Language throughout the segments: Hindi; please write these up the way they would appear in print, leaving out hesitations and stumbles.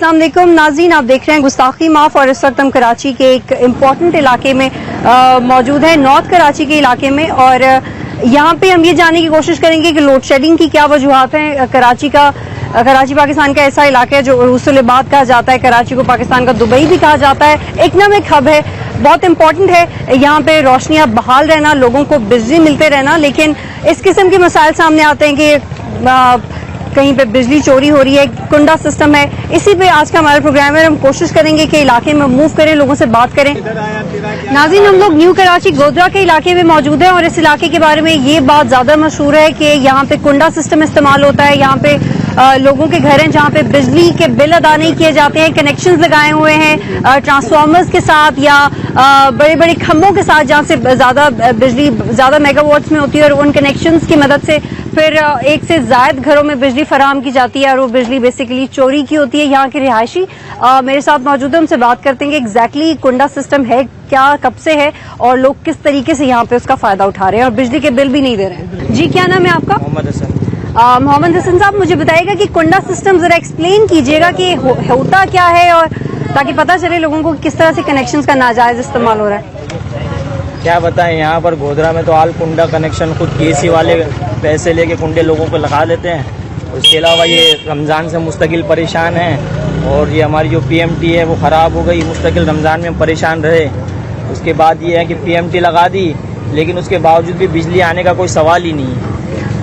अस्सलाम वालेकुम नाज़रीन, आप देख रहे हैं गुस्ताखी माफ और इस वक्त हम कराची के एक इम्पॉर्टेंट इलाके में मौजूद है, नॉर्थ कराची के इलाके में। और यहाँ पे हम ये जानने की कोशिश करेंगे कि लोड शेडिंग की क्या वजूहात हैं। कराची पाकिस्तान का ऐसा इलाका है जो उरूस-उल-इबाद कहा जाता है, कराची को पाकिस्तान का दुबई भी कहा जाता है, इकनॉमिक हब है, बहुत इंपॉर्टेंट है यहाँ पे रोशनियां बहाल रहना, लोगों को बिजली मिलते रहना। लेकिन इस किस्म के मसाइल सामने आते हैं कि कहीं पे बिजली चोरी हो रही है, कुंडा सिस्टम है। इसी पे आज का हमारा प्रोग्राम है, हम कोशिश करेंगे कि इलाके में मूव करें, लोगों से बात करें। नाज़रीन, हम लोग न्यू कराची गोदरा के इलाके में मौजूद हैं और इस इलाके के बारे में ये बात ज्यादा मशहूर है कि यहाँ पे कुंडा सिस्टम इस्तेमाल होता है। यहाँ पे लोगों के घर हैं जहाँ पे बिजली के बिल अदा नहीं किए जाते हैं, कनेक्शंस लगाए हुए हैं ट्रांसफार्मर्स के साथ या बड़े बड़े खंभों के साथ, जहाँ से ज्यादा बिजली ज्यादा मेगावाट्स में होती है और उन कनेक्शंस की मदद से फिर एक से ज्यादा घरों में बिजली फराहम की जाती है और वो बिजली बेसिकली चोरी की होती है। यहाँ के रिहायशी मेरे साथ मौजूद है, उनसे बात करते हैं कि एग्जैक्टली कुंडा सिस्टम है क्या, कब से है और लोग किस तरीके से यहाँ पे उसका फायदा उठा रहे हैं और बिजली के बिल भी नहीं दे रहे हैं। जी, क्या नाम है आपका? मोहम्मद हसन साहब, मुझे बताइएगा कि कुंडा सिस्टम जरा एक्सप्लेन कीजिएगा कि होता क्या है और ताकि पता चले लोगों को किस तरह से कनेक्शंस का नाजायज इस्तेमाल हो रहा है। क्या बताएं, यहाँ पर गोधरा में तो आल कुंडा कनेक्शन खुद केसी वाले पैसे लेके कुंडे लोगों को लगा देते हैं। उसके अलावा ये रमज़ान से मुस्तकिल परेशान हैं और ये हमारी जो पीएमटी है वो ख़राब हो गई, मुस्तकिल रमज़ान में हम परेशान रहे। उसके बाद ये है कि पीएमटी लगा दी लेकिन उसके बावजूद भी बिजली आने का कोई सवाल ही नहीं है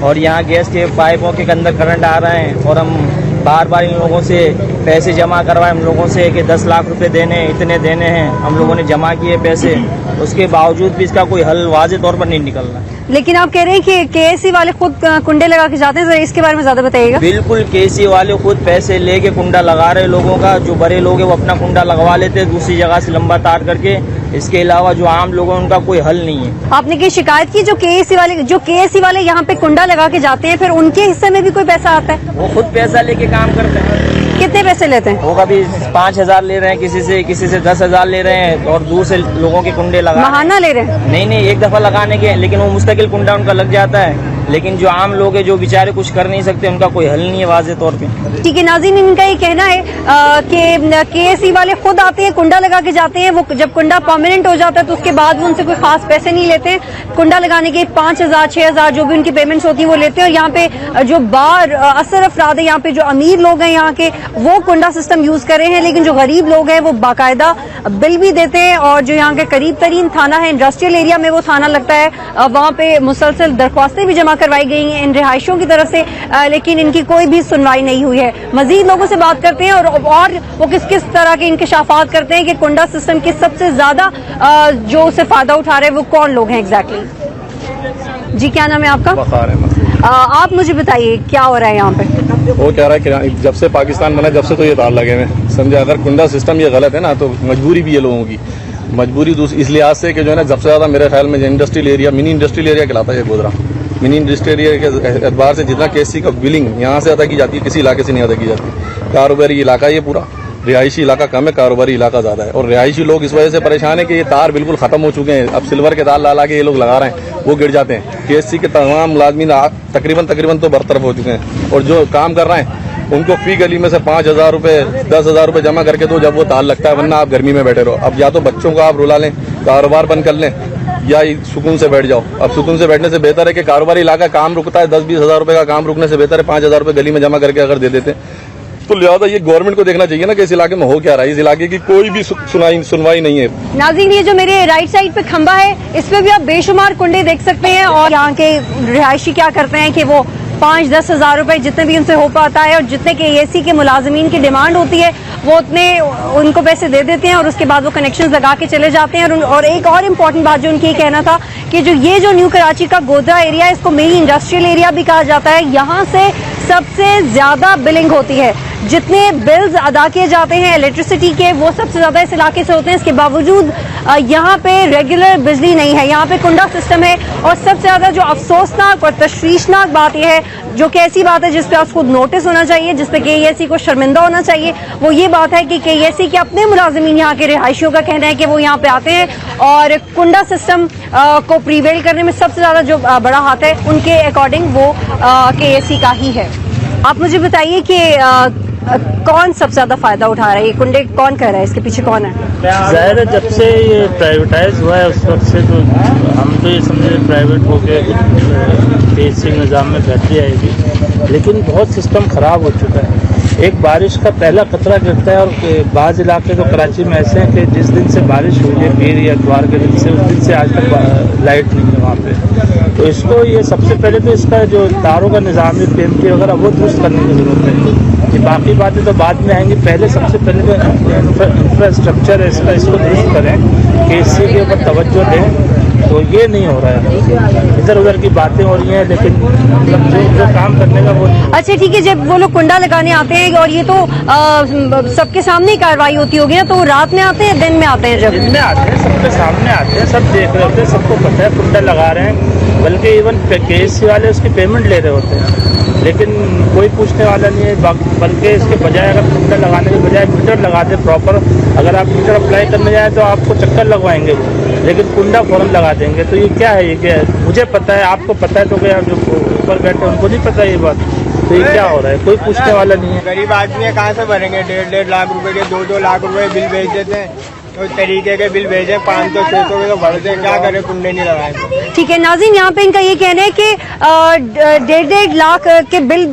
और यहाँ गैस के पाइपों के अंदर करंट आ रहे हैं और हम बार बार इन लोगों से पैसे जमा करवाए, हम लोगों से कि 10 लाख रुपए देने हैं, इतने देने हैं, हम लोगों ने जमा किए पैसे, उसके बावजूद भी इसका कोई हल वाज़े तौर पर नहीं निकल रहा। लेकिन आप कह रहे हैं कि केएससी वाले खुद कुंडे लगा के जाते हैं, जरा इसके बारे में ज्यादा बताइएगा। बिल्कुल, केएससी वाले खुद पैसे लेके कुंडा लगा रहे लोगों का। जो बड़े लोग हैं वो अपना कुंडा लगवा लेते हैं दूसरी जगह से लंबा तार करके। इसके अलावा जो आम लोग हैं उनका कोई हल नहीं है। आपने की शिकायत की जो केएससी वाले यहाँ पे कुंडा लगा के जाते हैं, फिर उनके हिस्से में भी कोई पैसा आता है? वो खुद पैसा लेके काम करते हैं। कितने पैसे लेते हैं? वो कभी 5,000 ले रहे हैं, किसी से 10,000 ले रहे हैं और दूर से लोगों के कुंडे लगा महाना ले रहे हैं। नहीं, एक दफा लगाने के, लेकिन वो मुस्तकिल कुंडा उनका लग जाता है। लेकिन जो आम लोग हैं जो बेचारे कुछ कर नहीं सकते, उनका कोई हल नहीं है वाज़े तौर पे। ठीक है नाज़रीन, इनका ये कहना है कि केएससी वाले खुद आते हैं, कुंडा लगा के जाते हैं। वो जब कुंडा परमानेंट हो जाता है तो उसके बाद वो उनसे कोई खास पैसे नहीं लेते। कुंडा लगाने के 5,000 6,000 जो भी उनकी पेमेंट्स होती है वो लेते हैं। और यहाँ पे जो असर अफराद है, यहाँ पे जो अमीर लोग हैं यहाँ के, वो कुंडा सिस्टम यूज कर रहे हैं, लेकिन जो गरीब लोग हैं वो बाकायदा बिल भी देते हैं। और जो यहाँ के करीब तरीन थाना है, इंडस्ट्रियल एरिया में वो थाना लगता है, वहाँ पे मुसलसल दरख्वास्तें भी जमा करवाई गई हैं इन रिहायशियों की तरफ से, लेकिन इनकी कोई भी सुनवाई नहीं हुई है। मजीद लोगों से बात करते हैं और वो किस तरह के इंकशाफात करते हैं कि कुंडा सिस्टम की सबसे ज्यादा जो उसे फायदा उठा रहे हैं वो कौन लोग हैं एग्जैक्टली। जी, क्या नाम है आपका? आप मुझे बताइए क्या हो रहा है यहाँ पे? वो कह रहा है कि जब से पाकिस्तान बना जब से तो ये तार लगे हुए, समझे। अगर कुंडा सिस्टम ये गलत है ना तो मजबूरी भी है लोगों की, मजबूरी इस लिहाज से कि जो है ना सबसे ज्यादा मेरे ख्याल में industrial area, mini industrial area कहलाता है गोधरा। मिनी इंडस्ट्रियल एरिया के एतबार से जितना केएससी का बिलिंग यहाँ से अदा की जाती है किसी इलाके से नहीं अदा की जाती। कारोबारी इलाका ये पूरा, रिहायशी इलाका कम है, कारोबारी इलाका ज्यादा है। और रिहायशी लोग इस वजह से परेशान है कि ये तार बिल्कुल खत्म हो चुके हैं। अब सिल्वर के तार ला के ये लोग लगा रहे हैं, वो गिर जाते हैं। केएससी के तमाम मुलाजमीन तकरीबन तो बरतरफ हो चुके हैं और जो काम कर रहे हैं उनको फी गली में से 5,000 रुपए 10,000 रुपए जमा करके दो जब वो तार लगता है, वरना आप गर्मी में बैठे रहो। अब या तो बच्चों को आप रुला लें, कारोबार बंद कर लें, या सुकून से बैठ जाओ। अब सुकून से बैठने से बेहतर है कि कारोबारी इलाका काम रुकता है, 10-20 हज़ार रुपए का काम रुकने से बेहतर है 5,000 रुपए गली में जमा करके अगर दे देते। तो लिहाजा ये गवर्नमेंट को देखना चाहिए ना कि इस इलाके में हो क्या रहा है। इस इलाके की कोई भी सुनवाई नहीं है। नाज़रीन, ये जो मेरे राइट साइड पे खंबा है, इस पे भी आप बेशुमार कुंडे देख सकते हैं और यहाँ के रिहायशी क्या करते हैं कि वो 5-10 हज़ार रुपए जितने भी उनसे हो पाता है और जितने केएससी के मुलाजमीन की डिमांड होती है वो उतने उनको पैसे दे देते हैं और उसके बाद वो कनेक्शन लगा के चले जाते हैं। और एक और इम्पोर्टेंट बात जो उनकी कहना था कि जो न्यू कराची का गोधरा एरिया है, इसको मिनी इंडस्ट्रियल एरिया भी कहा जाता है। यहाँ से सबसे ज्यादा बिलिंग होती है, जितने बिल्स अदा किए जाते हैं इलेक्ट्रिसिटी के वो सबसे ज्यादा इस इलाके से होते हैं। इसके बावजूद यहाँ पे रेगुलर बिजली नहीं है, यहाँ पे कुंडा सिस्टम है। और सबसे ज्यादा जो अफसोसनाक और तशवीशनाक बात यह है, जो कि ऐसी बात है जिस पे आपको नोटिस होना चाहिए, जिस पे केएससी को शर्मिंदा होना चाहिए, वो ये बात है कि केएससी के अपने मुलाजिमीन यहाँ के रिहायशियों का कहना है कि वो यहाँ पे आते हैं और कुंडा सिस्टम को प्रीवेल करने में सबसे ज्यादा जो बड़ा हाथ है उनके अकॉर्डिंग वो केएससी का ही है। आप मुझे बताइए कि कौन सबसे ज्यादा फायदा उठा रहा है? ये कुंडे कौन कर रहा है? इसके पीछे कौन है? जाहिर है जब से ये प्राइवेटाइज हुआ है उस वक्त से तो हम तो ये समझे प्राइवेट हो के बेसिक निज़ाम में बेहतरी आएगी, लेकिन बहुत सिस्टम ख़राब हो चुका है। एक बारिश का पहला कतरा गिरता है और बाज़ इलाके तो कराची में ऐसे हैं कि जिस दिन से बारिश हुई है पीर या इतवार के दिन से, उस दिन से आज तक लाइट नहीं है वहाँ पे। तो इसको ये सबसे पहले तो इसका जो तारों का निज़ाम है PMT वगैरह वो दुरुस्त करने की ज़रूरत है। ये बाकी बातें तो बाद में आएंगी, पहले सबसे पहले जो इंफ्रास्ट्रक्चर है इसको दुरुस्त करें कि इसी के ऊपर तवज्जो दें। तो ये नहीं हो रहा है, इधर उधर की बातें हो रही हैं, लेकिन मतलब जो काम करने का वो। अच्छा ठीक है, जब वो लोग कुंडा लगाने आते हैं और ये तो सबके सामने ही कार्रवाई होती होगी ना, तो रात में आते हैं दिन में आते हैं? जब दिन में आते हैं सबके सामने आते हैं, सब देख रहे होते हैं, सबको पता है कुंडा लगा रहे हैं, बल्कि इवन KSC वाले उसकी पेमेंट ले रहे होते हैं, लेकिन कोई पूछने वाला नहीं है। बल्कि इसके बजाय अगर कुंडा लगाने के बजाय मीटर लगा दे प्रॉपर, अगर आप मीटर अप्लाई करने जाए तो आपको चक्कर लगवाएंगे वो, लेकिन कुंडा फौरन लगा देंगे। तो ये क्या है? ये क्या है? मुझे पता है, आपको पता है, तो क्या जो ऊपर बैठे उनको नहीं पता ये बात? तो ये क्या हो रहा है? कोई पूछने वाला नहीं है। गरीब आदमी है, कहाँ से भरेंगे? 1.5 लाख रुपए के 2-2 लाख रुपए बिल भेज देते हैं, तो तरीके के बिल भेजे 500-600 के तो भरते हैं, क्या करें? कुंडे नहीं लगाए। ठीक है नाज़रीन, यहाँ पे इनका ये कहना है कि 1.5 लाख के बिल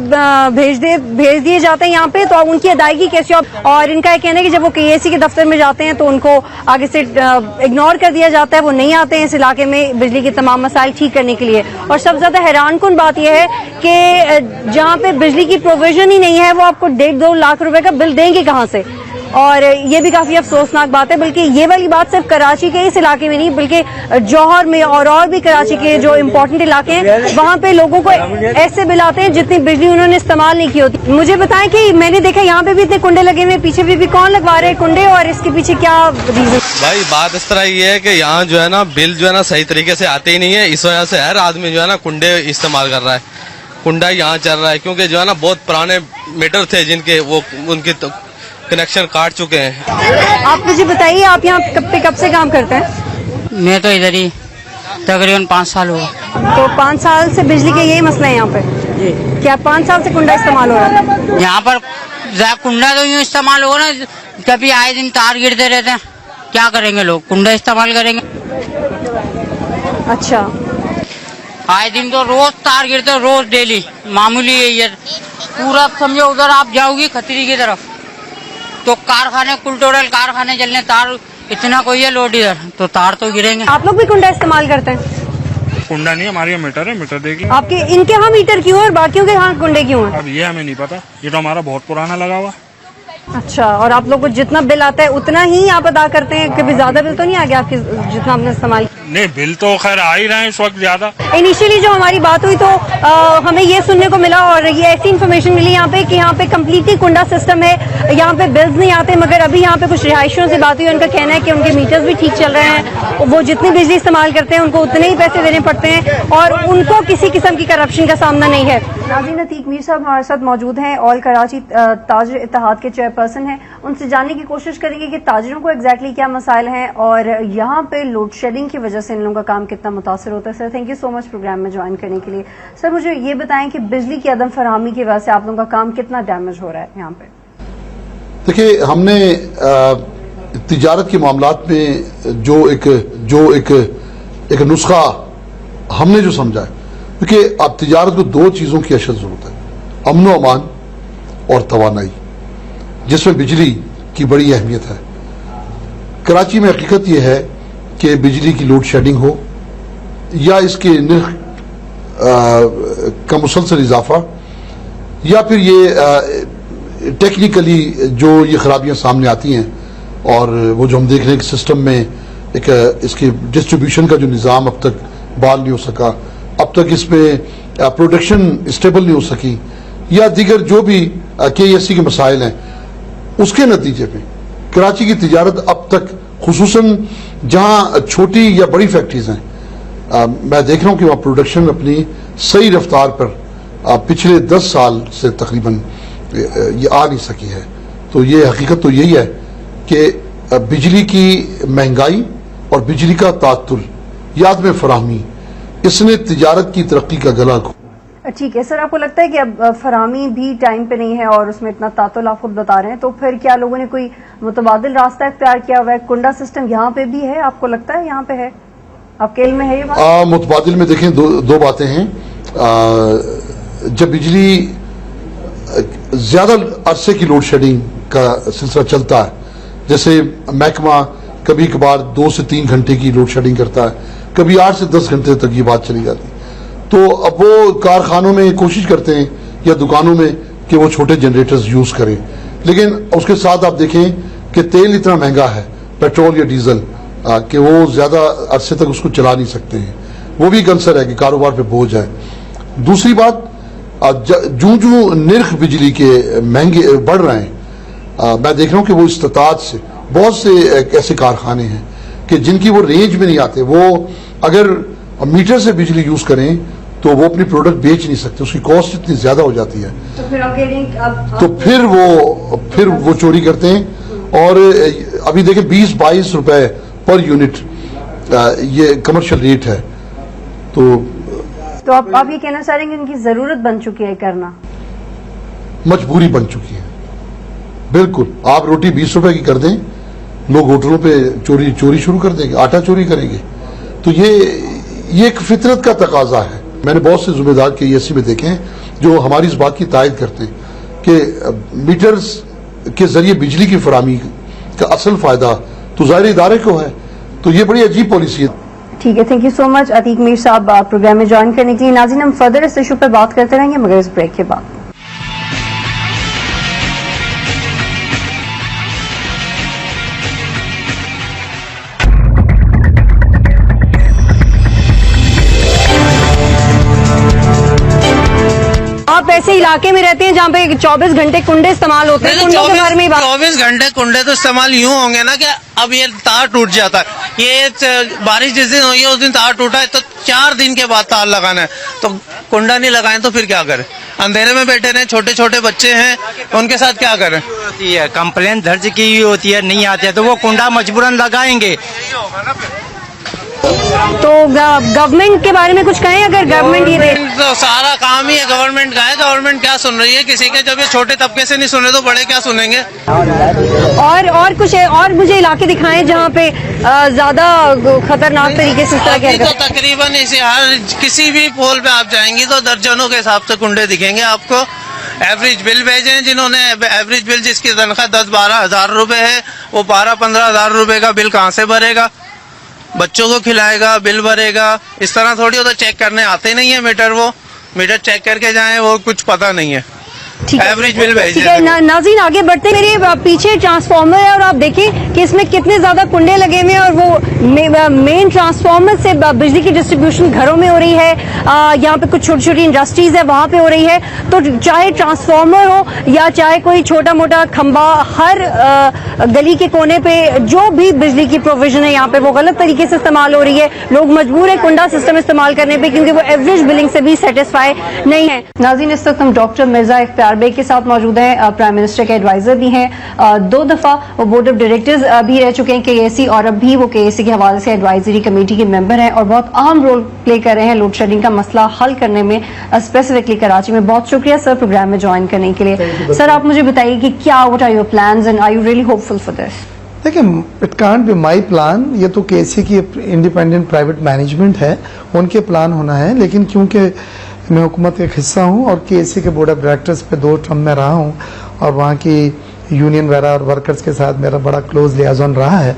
भेज दिए जाते हैं यहाँ पे, तो उनकी अदायगी कैसे? और इनका ये कहना है कि जब वो KSC के दफ्तर में जाते हैं तो उनको आगे से इग्नोर कर दिया जाता है, वो नहीं आते हैं इस इलाके में बिजली के तमाम मसाइल ठीक करने के लिए। और सबसे ज्यादा हैरान कुन बात यह है कि जहाँ पे बिजली की प्रोविजन ही नहीं है, वो आपको 1.5-2 लाख रुपए का बिल देंगे कहाँ से? और ये भी काफी अफसोसनाक बात है। बल्कि ये वाली बात सिर्फ कराची के इस इलाके में नहीं, बल्कि जौहर में और भी कराची के जो इम्पोर्टेंट इलाके हैं वहाँ पे लोगों को ऐसे बिल आते हैं जितनी बिजली उन्होंने इस्तेमाल नहीं की होती। मुझे बताएं कि मैंने देखा यहाँ पे भी इतने कुंडे लगे हुए, पीछे भी कौन लगवा रहे हैं कुंडे, और इसके पीछे क्या रीजन? भाई बात इस तरह ये है कि यहाँ जो है ना बिल जो है ना सही तरीके से आते ही नहीं है, इस वजह से हर आदमी जो है ना कुंडे इस्तेमाल कर रहा है। कुंडा यहाँ चल रहा है क्योंकि जो है ना बहुत पुराने मीटर थे जिनके वो उनके कनेक्शन काट चुके हैं। आप मुझे बताइए, आप यहाँ कब से काम करते हैं? मैं तो इधर ही तकरीबन 5 साल हुआ। तो 5 साल से बिजली के यही मसला है यहाँ पे? जी। क्या 5 साल से कुंडा इस्तेमाल हो रहा है यहाँ पर? कुंडा तो यूँ इस्तेमाल हो ना, कभी आए दिन तार गिरते रहते हैं, क्या करेंगे लोग? कुंडा इस्तेमाल करेंगे। अच्छा, आए दिन तो रोज तार गिरते, रोज डेली मामूली है ये पूरा। समझो उधर आप जाओगी खतरी की तरफ तो कारखाने, कुल टोटल कारखाने चलने, तार इतना कोई है लोड इधर, तो तार तो गिरेंगे। आप लोग भी कुंडा इस्तेमाल करते हैं? कुंडा नहीं, हमारे यहाँ मीटर है, मीटर देख लीजिए। आपके इनके यहाँ मीटर क्यों है और बाकियों के यहाँ कुंडे क्यों हैं? अब ये हमें नहीं पता, ये तो हमारा बहुत पुराना लगा हुआ। अच्छा, और आप लोग को जितना बिल आता है उतना ही आप अदा करते हैं? कभी ज्यादा बिल तो नहीं आ गया आपके जितना आपने इस्तेमाल? नहीं, बिल तो खैर आ ही रहे हैं इस वक्त ज्यादा। इनिशियली जो हमारी बात हुई तो हमें ये सुनने को मिला और ये ऐसी इन्फॉर्मेशन मिली यहाँ पे कि यहाँ पे कम्प्लीटली कुंडा सिस्टम है, यहाँ पे बिल्स नहीं आते। मगर अभी यहाँ पे कुछ रिहायशियों से बात हुई, उनका कहना है कि उनके मीटर्स भी ठीक चल रहे हैं, वो जितनी बिजली इस्तेमाल करते हैं उनको उतने ही पैसे देने पड़ते हैं और उनको किसी किस्म की करप्शन का सामना नहीं है। नाज़रीन, अतीक मीर साहब हमारे साथ मौजूद हैं, ऑल कराची ताजिर इत्तेहाद के चेयरपर्सन हैं। उनसे जानने की कोशिश करेंगे कि ताजिरों को एग्जैक्टली क्या मसाइल हैं और यहाँ पे लोड शेडिंग की वजह से इन लोगों का काम कितना मुतासर होता है। Sir, thank you so much program में ज्वाइन करने के लिए। सर, मुझे ये बताएं कि बिजली की अदम फरहमी की वजह से आप लोगों का काम कितना डैमेज हो रहा है यहाँ पे? देखिए, हमने तिजारत के मामलात में जो एक नुस्खा हमने जो समझा है, क्योंकि अब तिजारत को 2 चीज़ों की अशद जरूरत है, अमन व अमान और तवानाई, जिसमें बिजली की बड़ी अहमियत है। कराची में हकीकत यह है कि बिजली की लोड शेडिंग हो या इसके निर्ख का मुसलसल इजाफा, या फिर ये टेक्निकली जो ये खराबियां सामने आती हैं, और वो जो हम देख रहे हैं कि सिस्टम में एक इसके डिस्ट्रीब्यूशन का जो निज़ाम अब तक बहाल नहीं हो सका, अब तक इसमें प्रोडक्शन स्टेबल नहीं हो सकी, या दीगर जो भी KSC के मसाइल हैं, उसके नतीजे में कराची की तिजारत अब तक, खुसूसन जहां छोटी या बड़ी फैक्ट्रीज हैं, मैं देख रहा हूं कि वहां प्रोडक्शन अपनी सही रफ्तार पर पिछले 10 साल से तकरीबन ये आ नहीं सकी है। तो ये हकीकत तो यही है कि बिजली की महंगाई और बिजली का तातुल, याद में फराहमी, इसने तिजारत की तरक्की का गला ठीक है सर, आपको लगता है कि अब फरामी भी टाइम पे नहीं है और उसमें इतना तातुल आप खुद बता रहे हैं, तो फिर क्या लोगों ने कोई मुतबादिल रास्ता इख्तियार किया हुआ है? कुंडा सिस्टम यहाँ पे भी है, आपको लगता है यहाँ पे है? आपके इल्म में है ये बात? मुतबादिल में देखें दो बातें हैं। जब बिजली ज्यादा अरसे की लोड शेडिंग का सिलसिला चलता है, जैसे महकमा कभी कभार 2 से 3 घंटे की लोड शेडिंग करता है, कभी 8 से 10 घंटे तक ये बात चली जाती है, तो अब वो कारखानों में कोशिश करते हैं या दुकानों में कि वो छोटे जनरेटर्स यूज करें, लेकिन उसके साथ आप देखें कि तेल इतना महंगा है, पेट्रोल या डीजल, कि वो ज्यादा अरसे तक उसको चला नहीं सकते हैं। वो भी एक अंसर है कि कारोबार पे बोझ है। दूसरी बात, जूं जूं निर्ख बिजली के महंगे बढ़ रहे हैं, मैं देख रहा हूं कि वो इस्तात से बहुत से ऐसे कारखाने हैं कि जिनकी वो रेंज में नहीं आते, वो अगर मीटर से बिजली यूज करें तो वो अपनी प्रोडक्ट बेच नहीं सकते, उसकी कॉस्ट इतनी ज्यादा हो जाती है, तो फिर आप कह रहे हैं तो फिर वो चोरी करते हैं। और अभी देखें 20-22 रुपए पर यूनिट ये कमर्शियल रेट है। तो आप ये कहना चाह रहे हैं कि उनकी जरूरत बन चुकी है करना, मजबूरी बन चुकी है। बिल्कुल, आप रोटी 20 रुपए की कर दें, लोग होटलों पे चोरी शुरू कर देंगे, आटा चोरी करेंगे। तो ये एक फितरत का तकाजा है। मैंने बहुत से जुम्मेदार केएससी में देखे हैं जो हमारी इस बात की तायद करते हैं कि मीटर्स के जरिए बिजली की फरामी का असल फायदा तो ज़ाहिर इदारे को है। तो ये बड़ी अजीब पॉलिसी है। ठीक है, thank you so much Atiq Mir साहब प्रोग्राम में ज्वाइन करने के लिए। नाज़रीन, हम फर्दर इस इशू पर बात करते रहेंगे मगर इस ब्रेक के बाद। आप ऐसे इलाके में रहते हैं जहाँ पे 24 घंटे कुंडे इस्तेमाल होते हैं? 24 घंटे कुंडे तो इस्तेमाल यूं होंगे ना कि अब ये तार टूट जाता है। ये बारिश जिस दिन हुई है उस दिन तार टूटा है, तो 4 दिन के बाद तार लगाना है, तो कुंडा नहीं लगाएं तो फिर क्या करें? अंधेरे में बैठे रहे, छोटे छोटे बच्चे हैं, उनके साथ क्या करें? कंप्लेन दर्ज की हुई होती है, नहीं आती है तो वो कुंडा मजबूरन लगाएंगे। तो गवर्नमेंट के बारे में कुछ कहें? अगर गवर्नमेंट ये तो सारा काम ही है गवर्नमेंट का है। गवर्नमेंट क्या सुन रही है किसी के? जब ये छोटे तबके से नहीं सुन रहे तो बड़े क्या सुनेंगे? और कुछ है, और मुझे इलाके दिखाएं जहाँ पे ज्यादा खतरनाक तरीके से इस तरह के तो तकरीबन इसे हर किसी भी पोल पे आप जाएंगी तो दर्जनों के हिसाब से कुंडे दिखेंगे आपको। एवरेज बिल भेजे जिन्होंने एवरेज बिल, जिसकी तनख्वाह 10-12 हजार रुपए है, वो 12-15 हजार रुपए का बिल कहाँ से भरेगा? बच्चों को खिलाएगा, बिल भरेगा? इस तरह थोड़ी हो तो चेक करने आते नहीं है मीटर, वो मीटर चेक करके जाएं, वो कुछ पता नहीं है। एवरेज बिल भेज ठीक है। नाज़रीन, आगे बढ़ते हैं। मेरे पीछे ट्रांसफार्मर है और आप देखें कि इसमें कितने ज्यादा कुंडे लगे हुए हैं और वो मेन ट्रांसफार्मर से बिजली की डिस्ट्रीब्यूशन घरों में हो रही है। यहाँ पे कुछ छोटी छोटी इंडस्ट्रीज है, वहां पे हो रही है। तो चाहे ट्रांसफार्मर हो या चाहे कोई छोटा मोटा खंबा, हर गली के कोने पे जो भी बिजली की प्रोविजन है यहाँ पे वो गलत तरीके से इस्तेमाल हो रही है। लोग मजबूर है कुंडा सिस्टम इस्तेमाल करने पे क्योंकि वो एवरेज बिलिंग से भी सेटिस्फाई नहीं है। नाज़रीन, इस वक्त हम डॉक्टर मिर्जा इख्तियार बेग के साथ मौजूद हैं, प्राइम मिनिस्टर के एडवाइजर भी हैं। 2 दफा वो बोर्ड ऑफ डायरेक्टर्स भी रह चुके हैं केएसी, और अब भी वो केएसी के हवाले से एडवाइजरी कमेटी के मेंबर हैं और बहुत अहम रोल प्ले कर रहे हैं लोड शेडिंग का मसला हल करने में, स्पेसिफिकली कराची में। बहुत शुक्रिया सर प्रोग्राम में ज्वाइन करने के लिए। सर, आप मुझे बताइए कि क्या, what are your plans and are you really hopeful for this? देखिए, it can't be my plan, ये तो केएसी की इंडिपेंडेंट प्राइवेट मैनेजमेंट है, उनके प्लान होना है। लेकिन क्योंकि मैं हुकूमत का एक हिस्सा हूँ और केएसी के बोर्ड ऑफ डायरेक्टर्स पे 2 टर्म में रहा हूँ और वहाँ की यूनियन वगैरह और वर्कर्स के साथ मेरा बड़ा क्लोज लियाजन रहा है,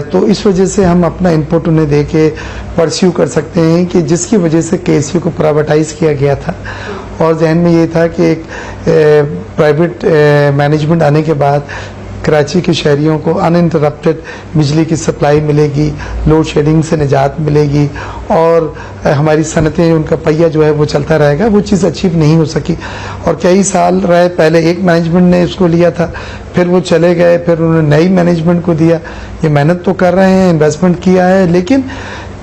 तो इस वजह से हम अपना इनपुट उन्हें दे के परस्यू कर सकते हैं कि जिसकी वजह से केएसी को प्राइवेटाइज किया गया था और जहन में ये था कि एक प्राइवेट मैनेजमेंट आने के बाद कराची के शहरियों को अनइंटरप्टेड बिजली की सप्लाई मिलेगी, लोड शेडिंग से निजात मिलेगी और हमारी सनतें, उनका पहिया जो है वो चलता रहेगा। वो चीज़ अचीव नहीं हो सकी और कई साल रहे। पहले एक मैनेजमेंट ने इसको लिया था, फिर वो चले गए, फिर उन्होंने नई मैनेजमेंट को दिया। ये मेहनत तो कर रहे हैं, इन्वेस्टमेंट किया है, लेकिन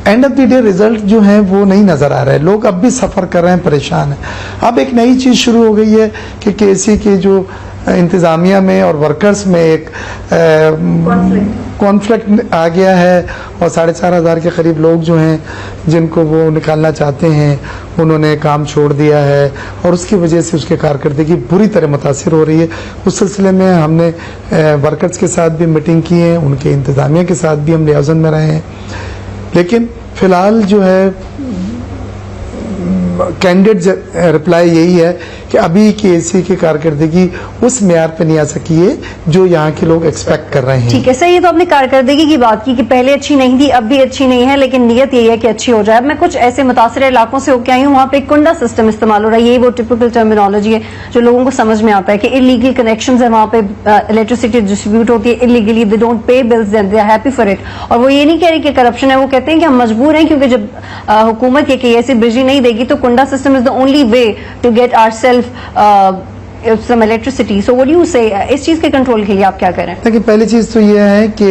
end of the day result जो है वो नहीं नजर आ रहा है। लोग अब भी सफ़र कर रहे हैं, परेशान हैं। अब एक नई चीज़ शुरू हो गई है कि केएसी के जो इंतज़ामिया में और वर्कर्स में एक कॉन्फ्लिक्ट आ गया है और 4,500 के करीब लोग जो हैं जिनको वो निकालना चाहते हैं उन्होंने काम छोड़ दिया है और उसकी वजह से उसकी कारकर्दगी बुरी तरह मुतासिर हो रही है। उस सिलसिले में हमने वर्कर्स के साथ भी मीटिंग की है, उनके इंतज़ामिया के साथ भी हम लियाज़न में रहे हैं, लेकिन फ़िलहाल जो है कैंडिडेट रिप्लाई यही है कि अभी केएससी की कारकर्दगी उस मेयार पे नहीं आ सकी है जो यहाँ के लोग एक्सपेक्ट कर रहे हैं। ठीक है सर, ये तो आपने कारकर्दगी की बात की कि पहले अच्छी नहीं थी, अब भी अच्छी नहीं है, लेकिन नीयत यही है कि अच्छी हो जाए। अब मैं कुछ ऐसे मुतासर इलाकों से होकर आई हूँ, वहाँ पे कुंडा सिस्टम इस्तेमाल हो रहा है। यही वो टिपिकल टर्मिनोलॉजी है जो लोगों को समझ में आता है कि इलीगल कनेक्शंस है, वहाँ पे इलेक्ट्रिसिटी डिस्ट्रीब्यूट होती है illegally, they don't pay bills, they are happy for it. और वो ये नहीं कह रही कि करप्शन है, वो कहते हैं कि हम मजबूर हैं क्योंकि जब हुकूमत के ऐसी बिजली नहीं देगी तो कुंडा system is the only way to get ourselves some electricity. So what do you say? इस चीज के कंट्रोल के लिए आप क्या करें? देखिए, पहली चीज तो ये है कि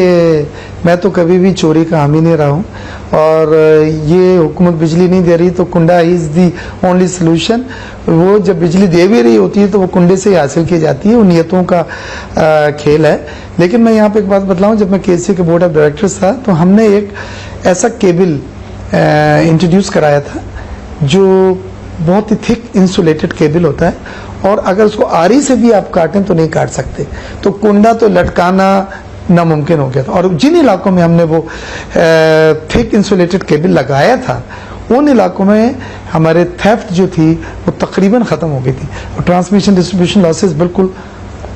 मैं तो कभी भी चोरी का हामी नहीं रहा हूँ और ये हुकूमत बिजली नहीं दे रही तो कुंडा इज दी ओनली सोल्यूशन। वो जब बिजली दे भी रही होती है तो वो कुंडे से ही हासिल की जाती है, वो नियतों का खेल है। लेकिन मैं यहाँ पे एक बात बतलाऊँ, जब मैं केएससी के बोर्ड ऑफ डायरेक्टर्स था तो हमने एक ऐसा केबल इंट्रोड्यूस कराया था जो बहुत ही थिक इंसुलेटेड केबल होता है और अगर उसको आरी से भी आप काटें तो नहीं काट सकते, तो कुंडा तो लटकाना नामुमकिन हो गया था। और जिन इलाकों में हमने वो थिक इंसुलेटेड केबल लगाया था उन इलाकों में हमारे थेफ्ट जो थी वो तकरीबन ख़त्म हो गई थी और ट्रांसमिशन डिस्ट्रीब्यूशन लॉसेस बिल्कुल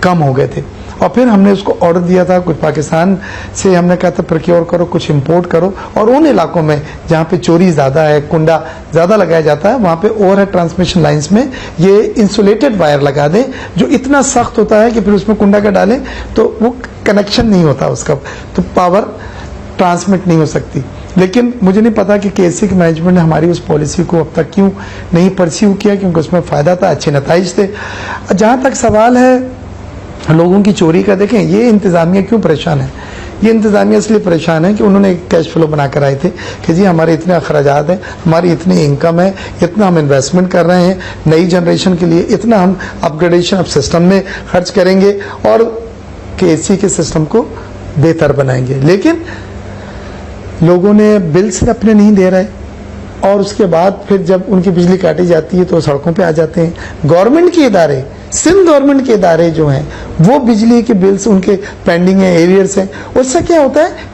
कम हो गए थे। और फिर हमने उसको ऑर्डर दिया था, कुछ पाकिस्तान से हमने कहा था प्रोक्योर करो, कुछ इंपोर्ट करो, और उन इलाकों में जहाँ पे चोरी ज़्यादा है, कुंडा ज़्यादा लगाया जाता है, वहाँ पे ओवरहेड ट्रांसमिशन लाइंस में ये इंसुलेटेड वायर लगा दें जो इतना सख्त होता है कि फिर उसमें कुंडा का डालें तो वो कनेक्शन नहीं होता उसका, तो पावर ट्रांसमिट नहीं हो सकती। लेकिन मुझे नहीं पता कि केएससी की मैनेजमेंट ने हमारी उस पॉलिसी को अब तक क्यों नहीं परस्यू किया, क्योंकि उसमें फ़ायदा था, अच्छे नताइज थे। जहाँ तक सवाल है लोगों की चोरी का, देखें ये इंतज़ामिया क्यों परेशान है। ये इंतज़ामिया इसलिए परेशान है कि उन्होंने एक कैश फ्लो बना कर आए थे कि जी हमारे इतने अखराजात हैं, हमारी इतनी इनकम है, इतना हम इन्वेस्टमेंट कर रहे हैं नई जनरेशन के लिए, इतना हम अपग्रेडेशन ऑफ सिस्टम में खर्च करेंगे और केएससी के सिस्टम को बेहतर बनाएंगे। लेकिन लोगों ने बिल्स अपने नहीं दे रहे और उसके बाद फिर जब उनकी बिजली काटी जाती है तो सड़कों पे आ जाते हैं। गवर्नमेंट के इदारे, सिंध गवर्नमेंट के इदारे जो हैं वो बिजली के बिल्स उनके पेंडिंग है, एरियर्स हैं, उससे क्या होता है